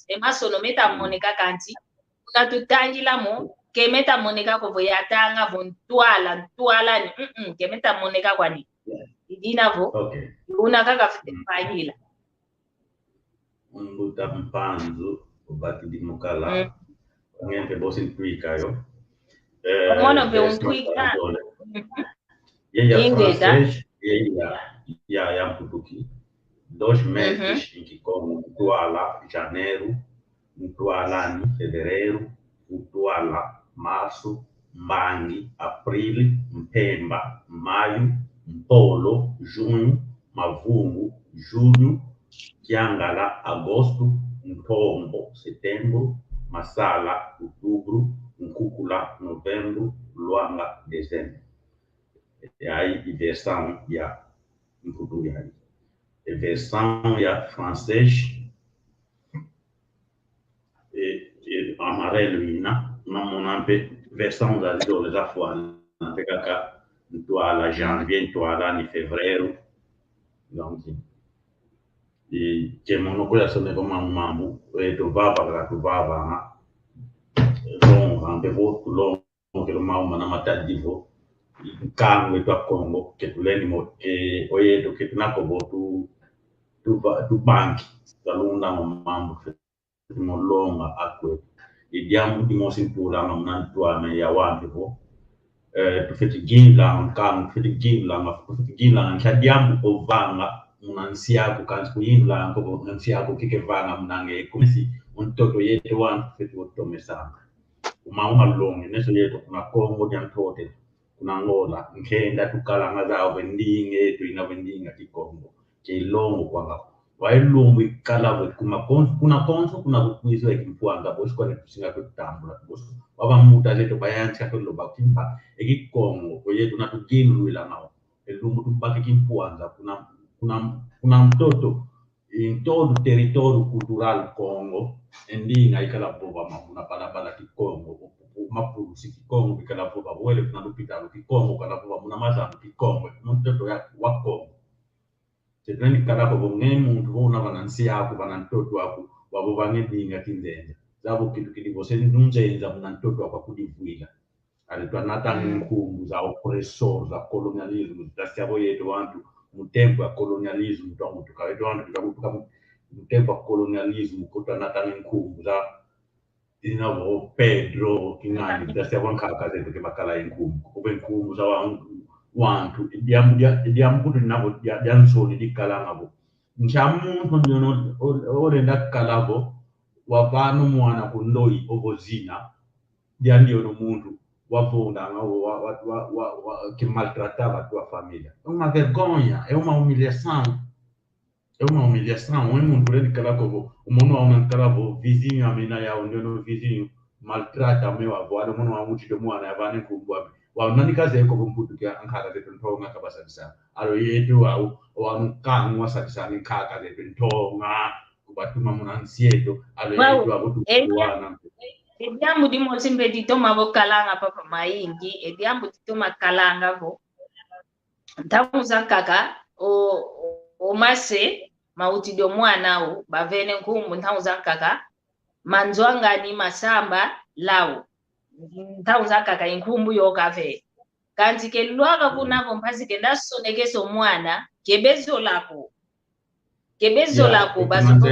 [SPEAKER 4] emasono meta moneka kanti katutangila mo kemeta moneka ko voyatanga vontwala ni kemeta moneka kwani idinavo
[SPEAKER 5] okay
[SPEAKER 4] una kaka fete pangila
[SPEAKER 5] mbuta mpanzu ubati dimukala ngente bosi twikayo
[SPEAKER 4] mono be untwika
[SPEAKER 5] ya mputuki 2 meses em que como Mtuala janeiro, Mtuala fevereiro, Mtuala março, Mbangi abril, Mpemba maio, Mpolo junho, Mavungu julho, Kiangala agosto, Mtombo setembro, Masala outubro, Nkukula novembro, Luanga dezembro. E aí versão ya em português. E versão ya francês e amarelo ina não monampe versão da dole da fois na pegaka Mtuala janvier, Mtuala em fevereiro. Donc e que monocola sone como mambo e do baba na long ampe voto long que o mal na mata divo kangwe twa Congo ke tuleni mo ke oyedo ke tunako votu tu banki talunda mambo mo longa akwe e diamu di mo simpula no nantua me ya wambe vo tu feti ginla kan feti ginla nka diamu o vanga unansia ku kan ku yinla ko unansia ku kike vanga mnange kumisi untoto yeto wan feti woto mesanga uma longe neso yeto kuna Congo jantote kuna Angola nkenda tukala ngazao vendinge tu ina vendinga ki Congo ke longo kwanga wa longo ikala kuna konso kuna kuizo ekimpuanga bosi kwa netusinga kutambula bosi baba muta zeto bayancha ko loba kimpa eki Congo oyeto na tugilu ila nao elungu tubaki kimpuanga kuna mtoto em todo o território cultural Congo endinga ikala boba mapuna bala ki Congo mapuru si Congo ikala kalavuva wele kuna lupita lukikongo kalavuva muna mazambi kikongo mtoto ya wakongo chedeni kalako ngene muntu wona banansi yako banantoto wako wabo banedinga kinzenza zabo kitu kilivose nunzenza muna ntoto wako kudivuila alitwa natanga inkumbu za oppressor za colonialism tasiabo yetu wantu mutempo ya colonialism tukawetu wantu tukakutuka mutempo ya colonialism kutwa natanga inkumbu za inavo Pedro kingani tasiabo nkaka zetu kemakala inkumbu kube inkumbu za wantu diambudu nabo diansoni dikalangabo nchamuntu nyono orenda kalabo wavano mwana kundoi obozina diandio no muntu wavonda que maltratava a tua família. É uma vergonha, é uma humilhação. É uma humilhação. Um mundo de caracovo, o mundo não caravo, vizinho a mina ya onde vizinho maltrata meu avô, o mundo a muito de moana, a vane kumbuabi. Wa nani kaze ko kumputu ke ankara de pentonga kabasa bisa. Alo yetu au anu kan wasa bisa ni kaka de pentonga kubatuma munansieto alo yetu abutu kuana.
[SPEAKER 4] Ediambu di mo simbe di toma vo kalanga papa maingi ediambu di toma kalanga vo ntamuza kaka o mase mauti do mwana o bavene nkumbu ntamuza kaka manzwanga ni masamba lawo ntamuza kaka inkumbu yo kave kanti ke lwaka kunavo mpasi ke ndasonekeso mwana kebezo lako baso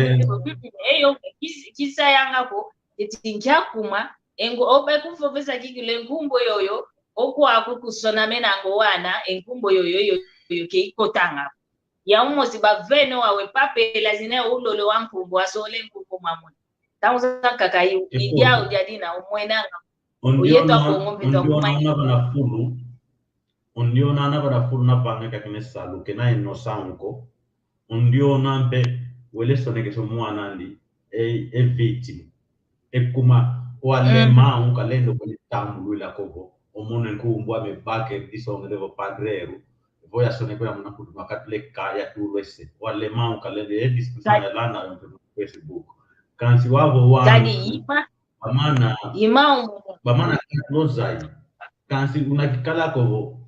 [SPEAKER 4] eyo kisa yangako etinkakuma engo oba kufofesa kikile nkumbo yoyo okwaku kusona menango wana enkumbo yoyo ke ikotanga ya umosi bavene wawe papela zine ulolo wa nkumbo asole nkumbo mamuni tamuza kaka idia ujadina umwenanga uyetwa kongombe to kumanya
[SPEAKER 5] ondiona na barafuru na panga kakine salu ke na inosanko ondiona mbe wele sonekeso mwana ndi e victim ekuma walema unkalendo kwenye tambu la kogo omone nkumbu amebake disonge devo padrero voya sone kwa mna kudu makatleka ya turwese walema unkalendo diskusana lana on Facebook kansi wavo wa bamana close kansi unakikala kogo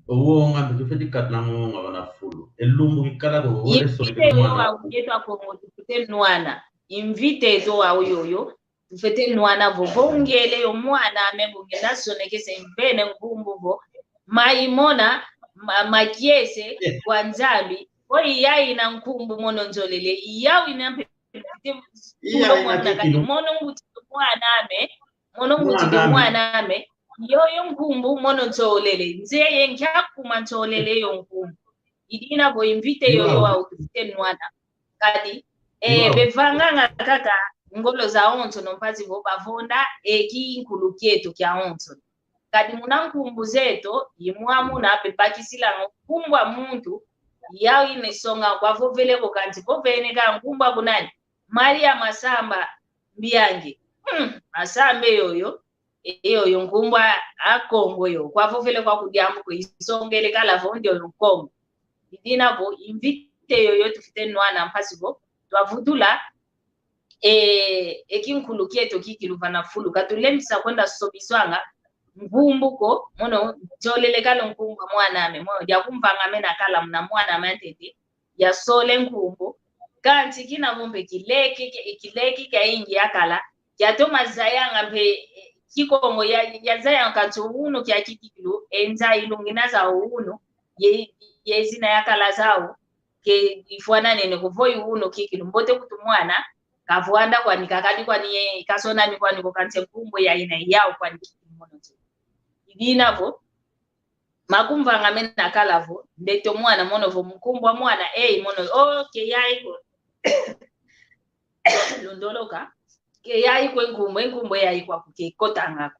[SPEAKER 5] uonga bitufeti katlango ngabana fulu elumbu kikala kogo wole sone
[SPEAKER 4] kwa ujetwa kogo tufete nwana invite to wa uyoyo tufete nwana vovongele yo mwana amebunge nasonekese mbene nkumbuvo maimona makiese kwa nzambi oi yai na nkumbu mono nzolele yawi na mono nguti mwana ame yoyo nkumbu mono nzolele nzeye nkakuma nzolele yo nkumbu idina vo invite yoyo wa tufete nwana kadi bevanga kaka ngolo za onto nompazi vo bavonda eki nkuluketo kya onto kadi munankumbu zeto yimwamu na bebakisila nkumbwa muntu yawi inesonga kwa vovele bokanti vovene ka nkumbwa bunani Maria Masamba mbiyange asambe yoyo nkumbwa akongo yo kwa vovele kwa kudiambu ko isongele kala vondi yo nkongo idina vo invite yoyo tufite nwana mpasi vo twavudula ekinkuluketo kikiluvana fulu katulemisa kwenda sobiswanga ngumbuko mono jolele kalo nkumba mwana ame moyo ya kumvanga mena kala mna mwana amantete ya sole nkumbu kanti kina vombe kileki kaingi yakala ya toma zayanga mpe kikongo ya zayanga katuuno kya kikilu enza ilungina za uno ye zina yakala zao ke ifwana nene kuvoi uno kikilu mbote kutu mwana kavuanda kwa nikakadi kwa niye kasona ni kwa niko kanse nkumbo ya ina yao kwa nikimono tu idinavo makumvanga mena kalavo ndeto mwana mono vo mkumbwa mwana mono okay yaiko lundoloka ke yaiko nkumbo yaiko kukekotanga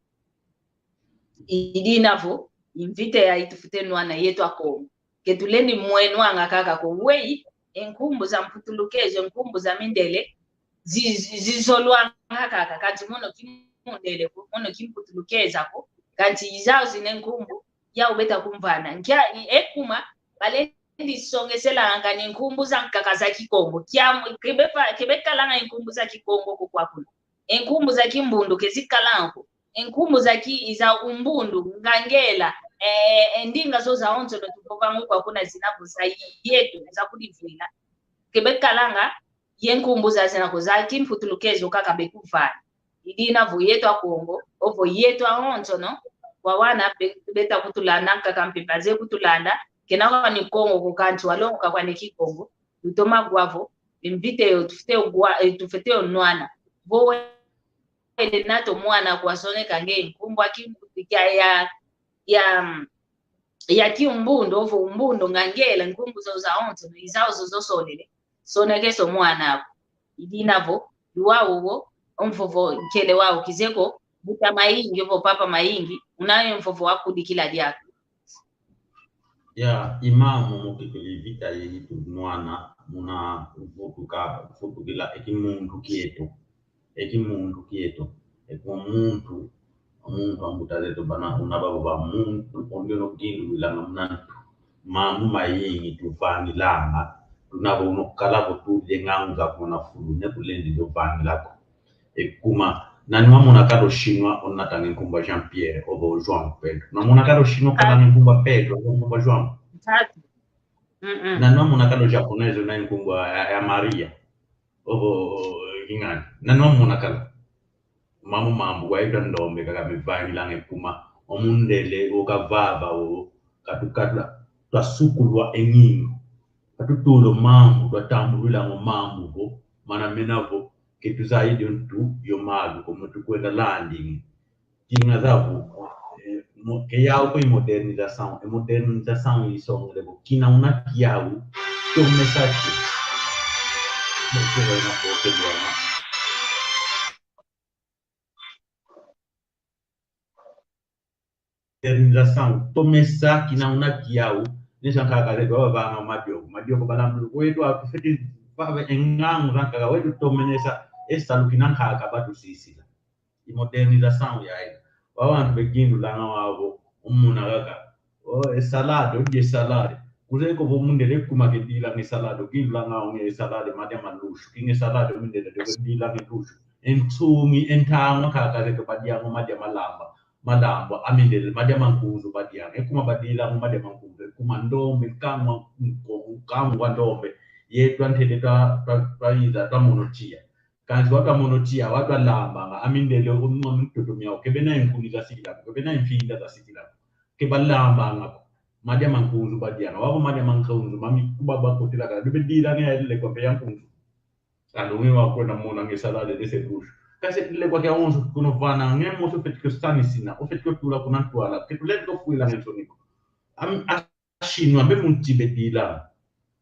[SPEAKER 4] idinavo invite ya itufute nwana yetu ako ketuleni mwenwanga kaka ko wei enkumbu za mputulukezo enkumbu za mindele zizolwanga kaka kanti mono kimundele ko mono kimputulukeza ko kanti izao zinenkumbu ya ubeta kumvana nkya ekuma bale ndisongesela ngani nkumbu za nkaka za kikongo kya kebeka langa nkumbu za kikongo ko kwakula enkumbu za kimbundu kezikalanko enkumbu za umbundu ngangela endinga zo za onzo no tupova ngukwa kuna zinabu za yetu za kudivila kebekalanga yenkumbu za zinako za kimfutulukezo kaka bekuvana idina vo yetu akongo ovo yetu onzo no wawana beta kutulanda kaka mpipaze kutulanda kenaka ni Kongo kukantu walonga kwa ni Kikongo tutoma gwavo invite tufete onwana vo ele nato mwana kwa sone kange nkumbu akimbutika ya kiumbundo ovo umbundo ngangela nkumbu zo za onto izao zo solele sone keso mwana ako idinavo luwawo omvovo nkele wao kizeko buta maingi ovo papa maingi unayo mvovo wako dikila diako
[SPEAKER 5] ya imamu mukikilivita yitu mwana muna futukila ekimundu kieto muntu ambutazeto bana unababo ba muntu ondono kindu ilanga mnantu mamu mayingi tuvangilanga tunabo unokalabo tulenga kuna fulu nekulendi dovangilako ekuma nani wamuna kado shinwa onatanga nkumba Jean Pierre obo João Pedro namuna kado shinwa kana nkumba Pedro nkumba João nani wamuna kado japonese na nkumba ya Maria obo ingani nani wamuna kado mambu waida ndombe kaka bivangilanga ekuma omundele okavava o katukatla twasukulwa enyingi katutulo mambu twatambulula mambu ho mana menavo kitu zaidi ntu yomalu como tukwenda landing tinha zavu que yao com modernização isso levo kina una kiao que o mensagem que vai na boca do modernização começar que não na kiao nessa cara do vai madio balamlu wetu afiti baba engangu ranka wetu tomenesa esta lukina kaka batu sisi modernização yayi wawantu begindu langa wabo umuna kaka o salado de salade kuzeko bomundele kumake dila ni salado gindu langa nge salade madema lushu kinge salado mundele de dila ni lushu entumi entanga kaka zeke badiyango madema lamba amindele madema nkuzu badiyango ekuma badila mu madema nkuzu ekuma ndombe kamwa ndombe yetu antele twa monotia kanzi watu monotia watu lamba amindele umumtutumia okebena inkuni za sikila okebena imfinda za sikila kebalamba ngako madia mankunzu badiana wabo madia mankunzu mami kubaba kutila ka dibedila ne ile kwa yankunzu ando wewa kwenda mona ngesalade de sebush kasi ile kwa kionzo kuno vana ngemo so petiko stani sina o petiko tula kuna twala ketule to fuila ngesoniko am ashinwa be muntibedila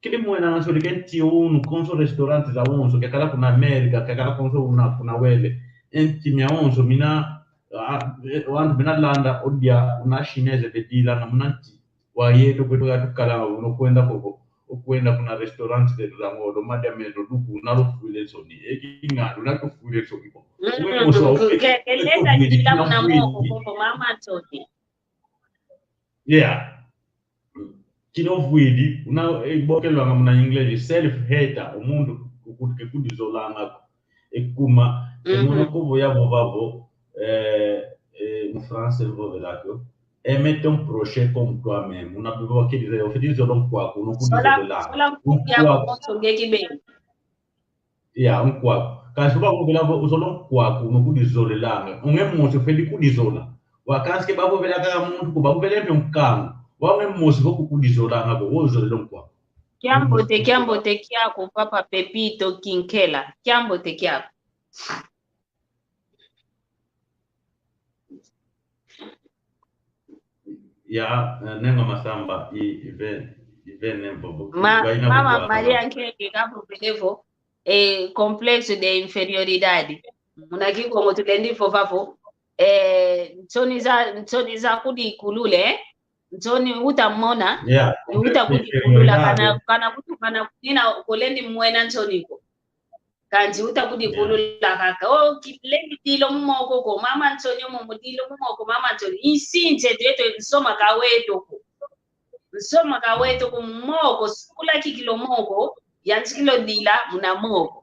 [SPEAKER 5] kile mwena naso ligenti unu konso restaurante za onzo ke kala kuna America ke kala konso kuna wele enti mia onzo mina wantu mina landa odia una chinese bedila na munanti wa yetu kwetu kala unokwenda koko okwenda kuna restaurante de la ngodo madame do duku na rufuile soni ekinga una kufuile soni ko
[SPEAKER 4] ke eleza dila na moko ko mama toti
[SPEAKER 5] yeah kino vuidi una ibokelo ngamna English self hater umundu ukutike kudizolanga ekuma umuntu kubo yabo babo en français vos velako mette un projet comme toi-même on a besoin que dire officier donc quoi on kudizola ya un quoi quand je vais vous là uzolong quoi on kudizola ongemoto feli kudizola wakanske babo velaka umuntu kuba velembe umkanga wawe mosi ko kudizola ngabo wozolong quoi
[SPEAKER 4] Kiambo te kyako papa Pepito Kinkela kiambo te kyako
[SPEAKER 5] ya nengo masamba ive nembo
[SPEAKER 4] mama Maria Nkeke kapo belevo complexe de inferioridade munakiko motulendi fofafo ntoni za kudi kulule ntoni utamona utakudi kulula kana kudina kolendi mwena ntoniko kanji utakudi kulula kaka o kilendi dilo mmoko ko mama ntoni mo dilo mmoko mama ntoni isinje deto nsoma kaweto ko mmoko kula kikilo moko yanti kilo dila muna moko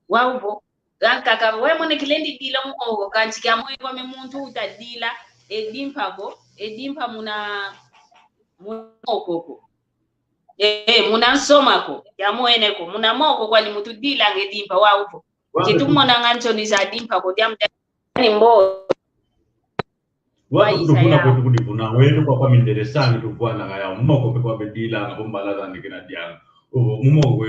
[SPEAKER 4] wauvo Kaka we mone kilendi dila muogo kanchi kya moyo kwa muntu utadila edimpa muna moko muna nsomako ya moeneko muna moko kwani mutu dila ngedimpa wa upo kitu mona Anthony za dimpa ko dia mtani mbo
[SPEAKER 5] watu tukuna kwetu kudibuna wetu kwa minderesani tukwana ngaya moko kwa bedila ngabombala ndikina dianga mumoko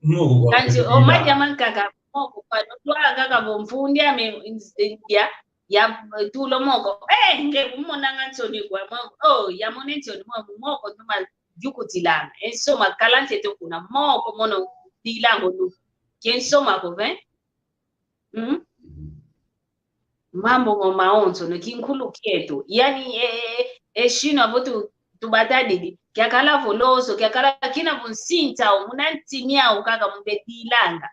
[SPEAKER 5] moko
[SPEAKER 4] kanchi o majaman kaka moko kwa twala kaka bomfundi ya tulo moko nge mona Anthony kwa moko ya mona Anthony moko tuma jukutilanga ensoma kalante to kuna moko mono dilango lu kiensoma ko mambo ngomaonzo nekinkulu kieto yani shino abotu tubatadidi kyakala voloso kyakala kina bunsinta munantimia ukaka mbedilanga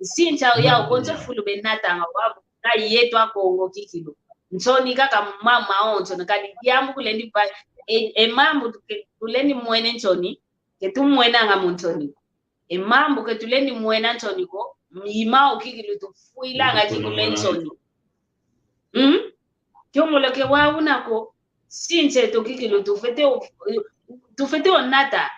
[SPEAKER 4] sinta ya ukonzo fulu benatanga wabo kai yetu akongo kikilo nsoni kaka mama onzo nakadi yambu kulendi pa mambo kuleni mwene ntoni ketumwena nga muntoni mambo ketuleni mwena ntoni ko mima ukikilo tufuilanga kikulensoni Kyomolo ke wauna ko sinche to kikilo tufete onata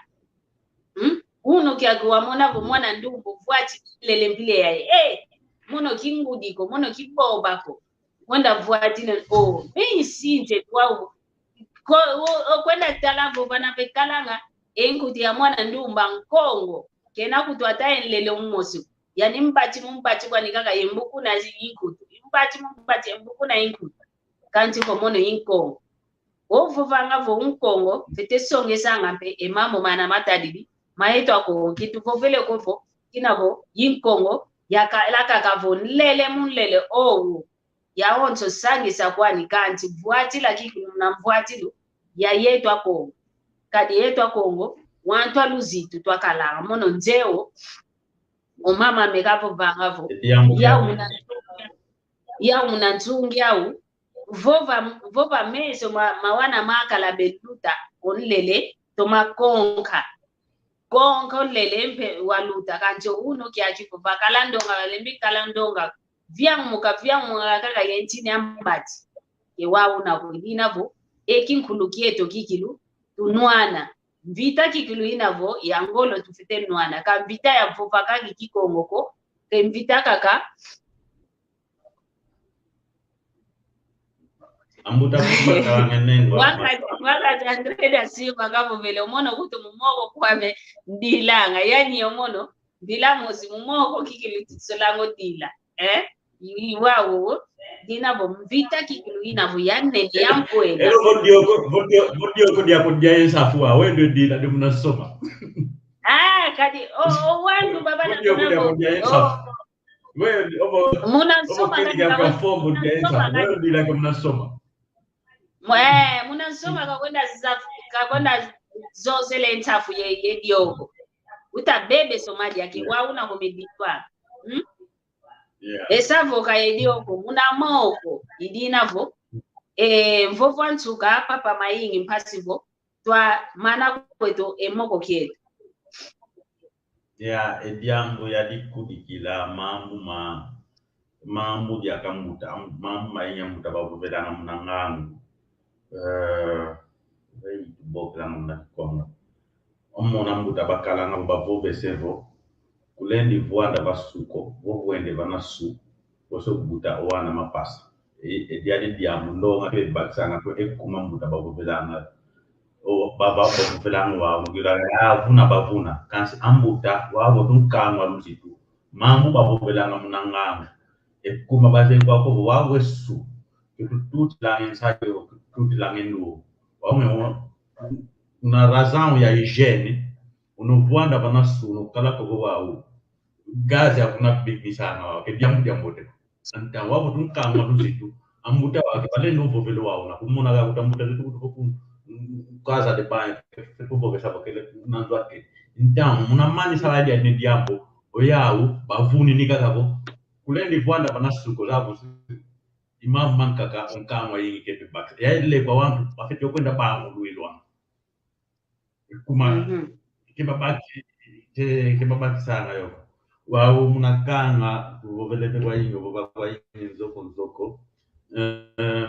[SPEAKER 4] uno kya kwa mona ko mwana ndumbo vuati lele mpile yae mono kingudiko mono kibobako wanda vuati ne sinche kwao kwenda talambo bana pekalanga enkuti ya mwana ndumba nkongo kena kutwata enlele umosi yani mbati kwa nikaka yembuku na zinkutu mbati yembuku na inkutu kanti ko mono inkongo ovuvanga vo unkongo fete songesa ngampe emamo mana matadidi maeto ako kitu vovele kofo kinavo inkongo yakalaka kavo nlele munlele ya onso sangisa kwani kanti vuati laki na mvuati lu ya yetu akongo kadi yetu akongo wantu aluzitu twakalanga mono nzeo omama mekavo vangavo ya unantungi au vova meso mawana makala beluta onlele toma konka onlele mpe waluta kancho uno kiachiko bakalandonga lembi kalandonga vyamuka kaka yentini ambati ewauna kulinavo ekinkulu kieto kikilu tunwana vita kikilu inavo yangolo tufite nwana ka vita ya vova kaki kikongoko ke vita kaka
[SPEAKER 5] ambuta kubaka ngenengo
[SPEAKER 4] waka Andrea Silva kavo vele umono kuto mumoko kwame ndilanga yani yomono ndilamo si mumoko kikilu tsolango dila iwawo dinavo mvita kikilu inavo yanne yampoela
[SPEAKER 5] vodio ko dia ko dia ensafua wendo dila de munasoma
[SPEAKER 4] kadi wandu baba na tunavo munasoma
[SPEAKER 5] na fomo dia ensafua wendo dila ko munasoma
[SPEAKER 4] munasoma kakwenda zozele ntafu ye dioko utabebe somaji yake wauna komeditwa esavoka ye dioko muna moko idinavo mvovo ntuka papa maingi mpasivo twa mana kweto emoko kietu
[SPEAKER 5] ediambo ya dikudikila mambu ya kamuta mambu maingi muta bavuvelana munangangu bokla muna konga omona mbuta bakalanga bavove sevo kulendi vuanda basuko vovwende banasu boso buta wana mapasa ediadi diamu ndonga ke baksanga ko ekuma mbuta bavovelanga baba bavovelanga wa ngira vuna bavuna kansi ambuta wabo tunkangwa luzitu mamu bavovelanga munanganga ekuma base kwako wawe su tututi la ensayo tututi la ngenu wamwe una razão ya higiene unovuanda banasu no kala ko wao gazi hakuna bibi sana ke diamu diambote anta wabo tunkangwa luzitu ambuta wa bale no vovelo wao na kumona ga kutambuta tutu ko casa de banho tupo ke sabo ke nanzo ake então una mani sala dia ne diambo oyao bavuni nikakako kulendi vuanda banasu ko zabo imam mankaka onkamwa yingi kepe bak ya ile kwa wantu bafeti kwenda ba luilwa kuma kibabaki sana yo wao munakanga kuvelete kwa ingo baba kwa nzoko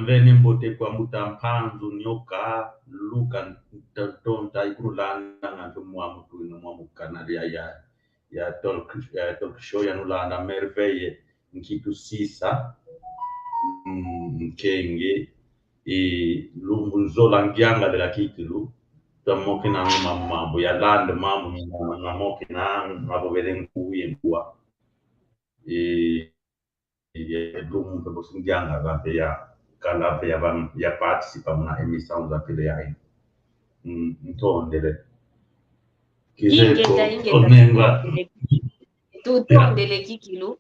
[SPEAKER 5] veni mbote kwa mutampanzu nyoka luka tonta ikulanda nganto mwamutu no mwamukanalia ya talk show ya nulanda merveille nkitu sisa kenge lumbu zola ngianga de la kikilu tamoke na mambo ya land mambo na moke na mabobele nkuye kwa lumbu pebo singianga gape ya kalape ya participa muna emissão za pele ya ntondele
[SPEAKER 4] tutondele kikilu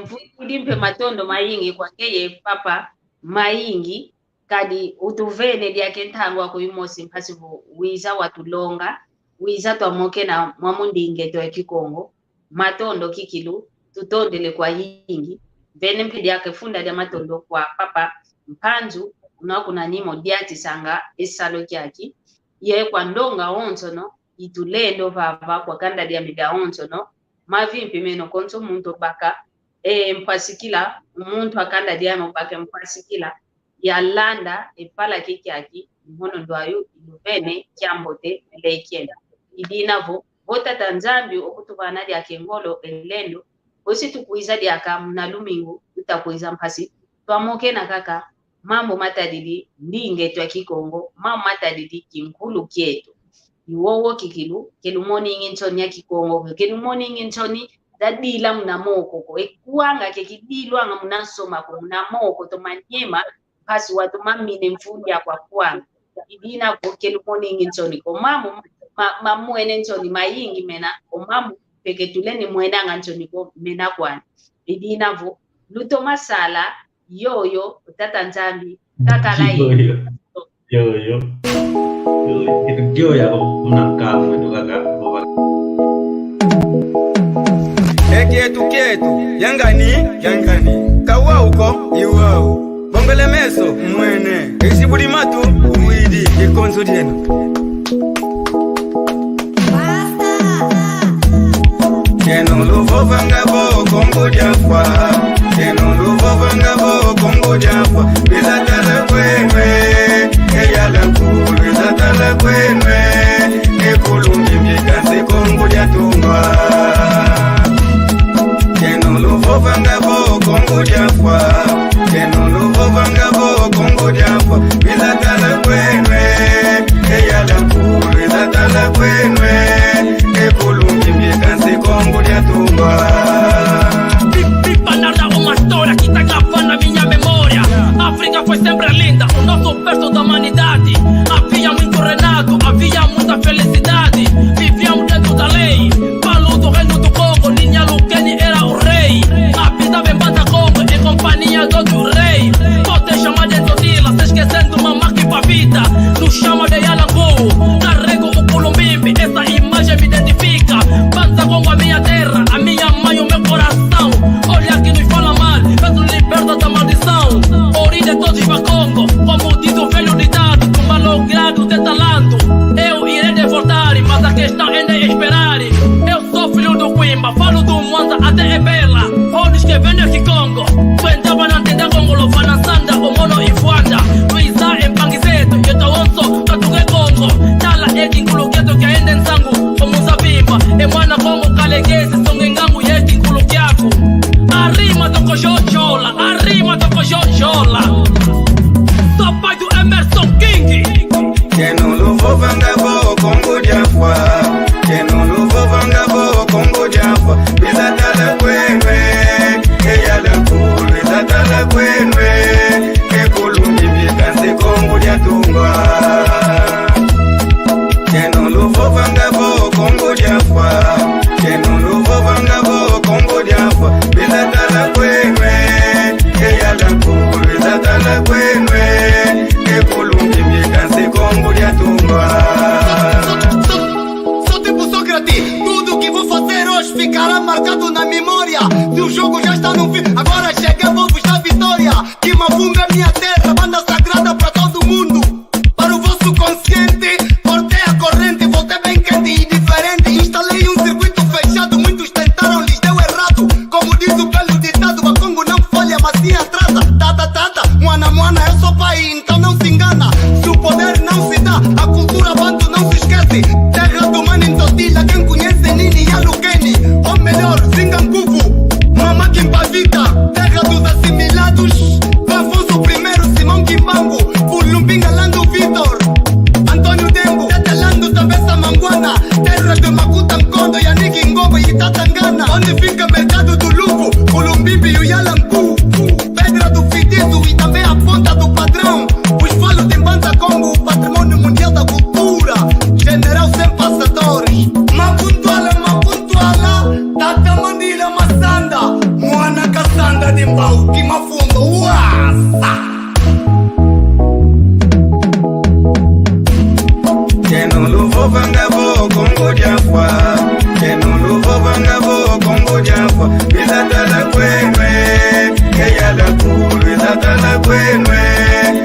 [SPEAKER 4] mfulimpe matondo mayingi kwa keye papa mayingi kadi utuvene lyake nthango wako yumosi mpasivu wiza watulonga wiza twamoke na mwamundinge to ekikongo matondo kikilu tutondele kwa yingi vene mpidi yake funda lya matondo kwa papa mpanzu unakuna nimo diati sanga esalo kyaki ye kwa ndonga onso no itulendo papa kwa kanda lya mida onso no mavimpi meno konso muntu baka mpasikila umuntu akanda lya mbake mpasikila ya landa epala kikiaki mhono ndwayo iluvene kyambote lekenda idinavo vota tanzambi okutuvana lya kengolo elendo osi tukuiza lyaka mnalumingu utakuiza mpasi twamoke na kaka mambo matadidi ndinge twa kikongo mambo matadidi kinkulu kyetu iwowo kikilu kelumoni ngintoni ya kikongo kelumoni ngintoni dadila mnamoko ko ekuanga kekidilwa mnasoma ko mnamoko to manyema pasi watu mamine mfundi kwa kwanga idina ko kelumoni ngintoni ko mamuene ntoni mayingi mena o mamu peketuleni mwena ngantoni ko mena kwana idina vo luto masala yoyo tata nzambi kakalai
[SPEAKER 5] yo ya unakafu tukaka
[SPEAKER 8] Kietu yangani kawa uko iwao bongele meso mwene isibuli matu umwidi ikonzo dieno Keno luvo vangabo kongo diafwa Keno luvo vangabo kongo diafwa Bizatala kwenwe Eyala kulu bizatala kwenwe Ekulungi mjikase kongo diatungwa Keno luvo vangabo kongo diafwa Keno luvo vangabo kongo diafwa Bizatala kwenwe Eyala kulu bizatala kwenwe Ekulungi mjikase kongo diatungwa
[SPEAKER 9] Pipa uma história que tá gravando na minha memória. A África foi sempre linda, o nosso berço da humanidade. Havia muito renato, havia muita felicidade. Vivíamos dentro da lei, Palo do reino do Congo, Linha Lukeni era o rei. Habitava em Banda Congo, em companhia do outro rei. Pode chamar de Todila, se esquecendo uma máquina pra vida. Nos chama de Yalangu, carrego o Culumbimbi, essa imagem me identifica. Banda Congo, a minha terra, a minha mãe, o meu coração. Olha que nos fala mal, peço liberta da maldição. Origem de todos para Congo, como diz o velho ditado, com malogrado de talento. Eu irei devoltar, mas a questão ainda é esperar. Eu sou filho do Quimba, falo do Mwanza até Ebela. Olhos que vêm aqui Congo, cuentava na tenda Congo, Lovana Sanda, o Mono e Fuanda. Luísa em Panguizeto, eu tô onso, Tatuque Congo. Tala é que inculuqueto que ainda em sangue, como Zabimba. E Mwana Congo, Caleguese, Songengango e este inculuquiaco. Arrima do Cojojola, arrima do Cojojola. Sou pai do Emerson King.
[SPEAKER 8] Que no luvo vangabo Congo diafwa. Que no luvo vangabo Congo diafwa. Bizatala kwenwe, eyala kulu. Bizatala kwenwe, ekulungi bikase Congo diatungwa. Que no luvo vangabo Congo diafwa. Que no luvo vangabo Congo diafwa. Bizatala kwenwe, eyala kulu. Bizatala
[SPEAKER 10] Mwana, eu sou pai, então não se engana. Se o poder não se dá, a cultura banto não se esquece. Terra do mano em Totilha, quem conhece Nini e Alukeni. Ou melhor, Zingankuvu, Mama Kimpavita. Terra dos assimilados, Afonso I, Simão Kimbangu, Pulumbinga Lando Vitor, Antônio Dembo, Tetelando Tabessa Manguana. Terra de Makuta Nkondo, Yaniki Ngogo e Itatangana. Onde fica mercado do Luvo, Pulumbimbi e o Yalanku. Pedra do Fitizo e também a ponta do padrão. Os falos de Mbanza Congo, o patrimônio mundial da cultura. General sem passadores. Mapuntuala, Tata Mandila Massanda. Moana Cassanda de Mbau, que mafundo, uasa.
[SPEAKER 8] Que no luvo vangavo Congo Jaffa. Que no luvo vangavo Congo Jaffa. Bizatala kwenwe. Ella la curva, esa la buena,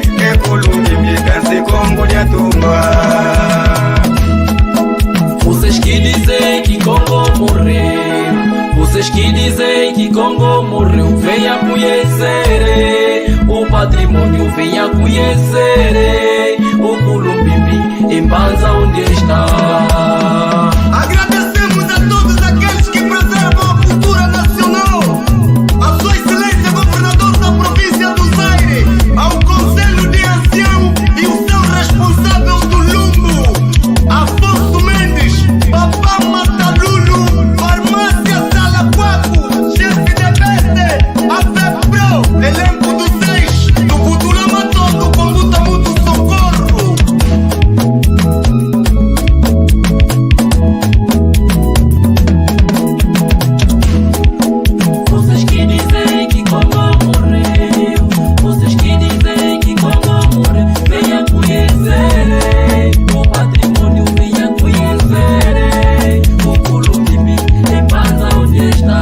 [SPEAKER 8] que Colômbia me canse Congo de tumba.
[SPEAKER 9] Vocês que dizem que Congo morreu, vocês que dizem que Congo morreu, venha conhecer o patrimônio, venha conhecer o Columbimbi em Mbanza onde está.
[SPEAKER 10] Agradecemos a todos aqueles que preservam a cultura nacional. A Sua Excelência Governador da Província do Zaire, ao Conselho de Ancião e o seu responsável do Lumbo, Afonso Mendes, Papá Matalulu, Farmácia Salaquaco, chefe de Beste, a FEPRO, elenco do 6, do Futurama todo, com luta muito socorro.
[SPEAKER 9] Vocês que dizem que Congo morreu, vocês que dizem que Congo morreu, venha conhecer o patrimônio, venha conhecer o Columbimbi em Mbanza onde está.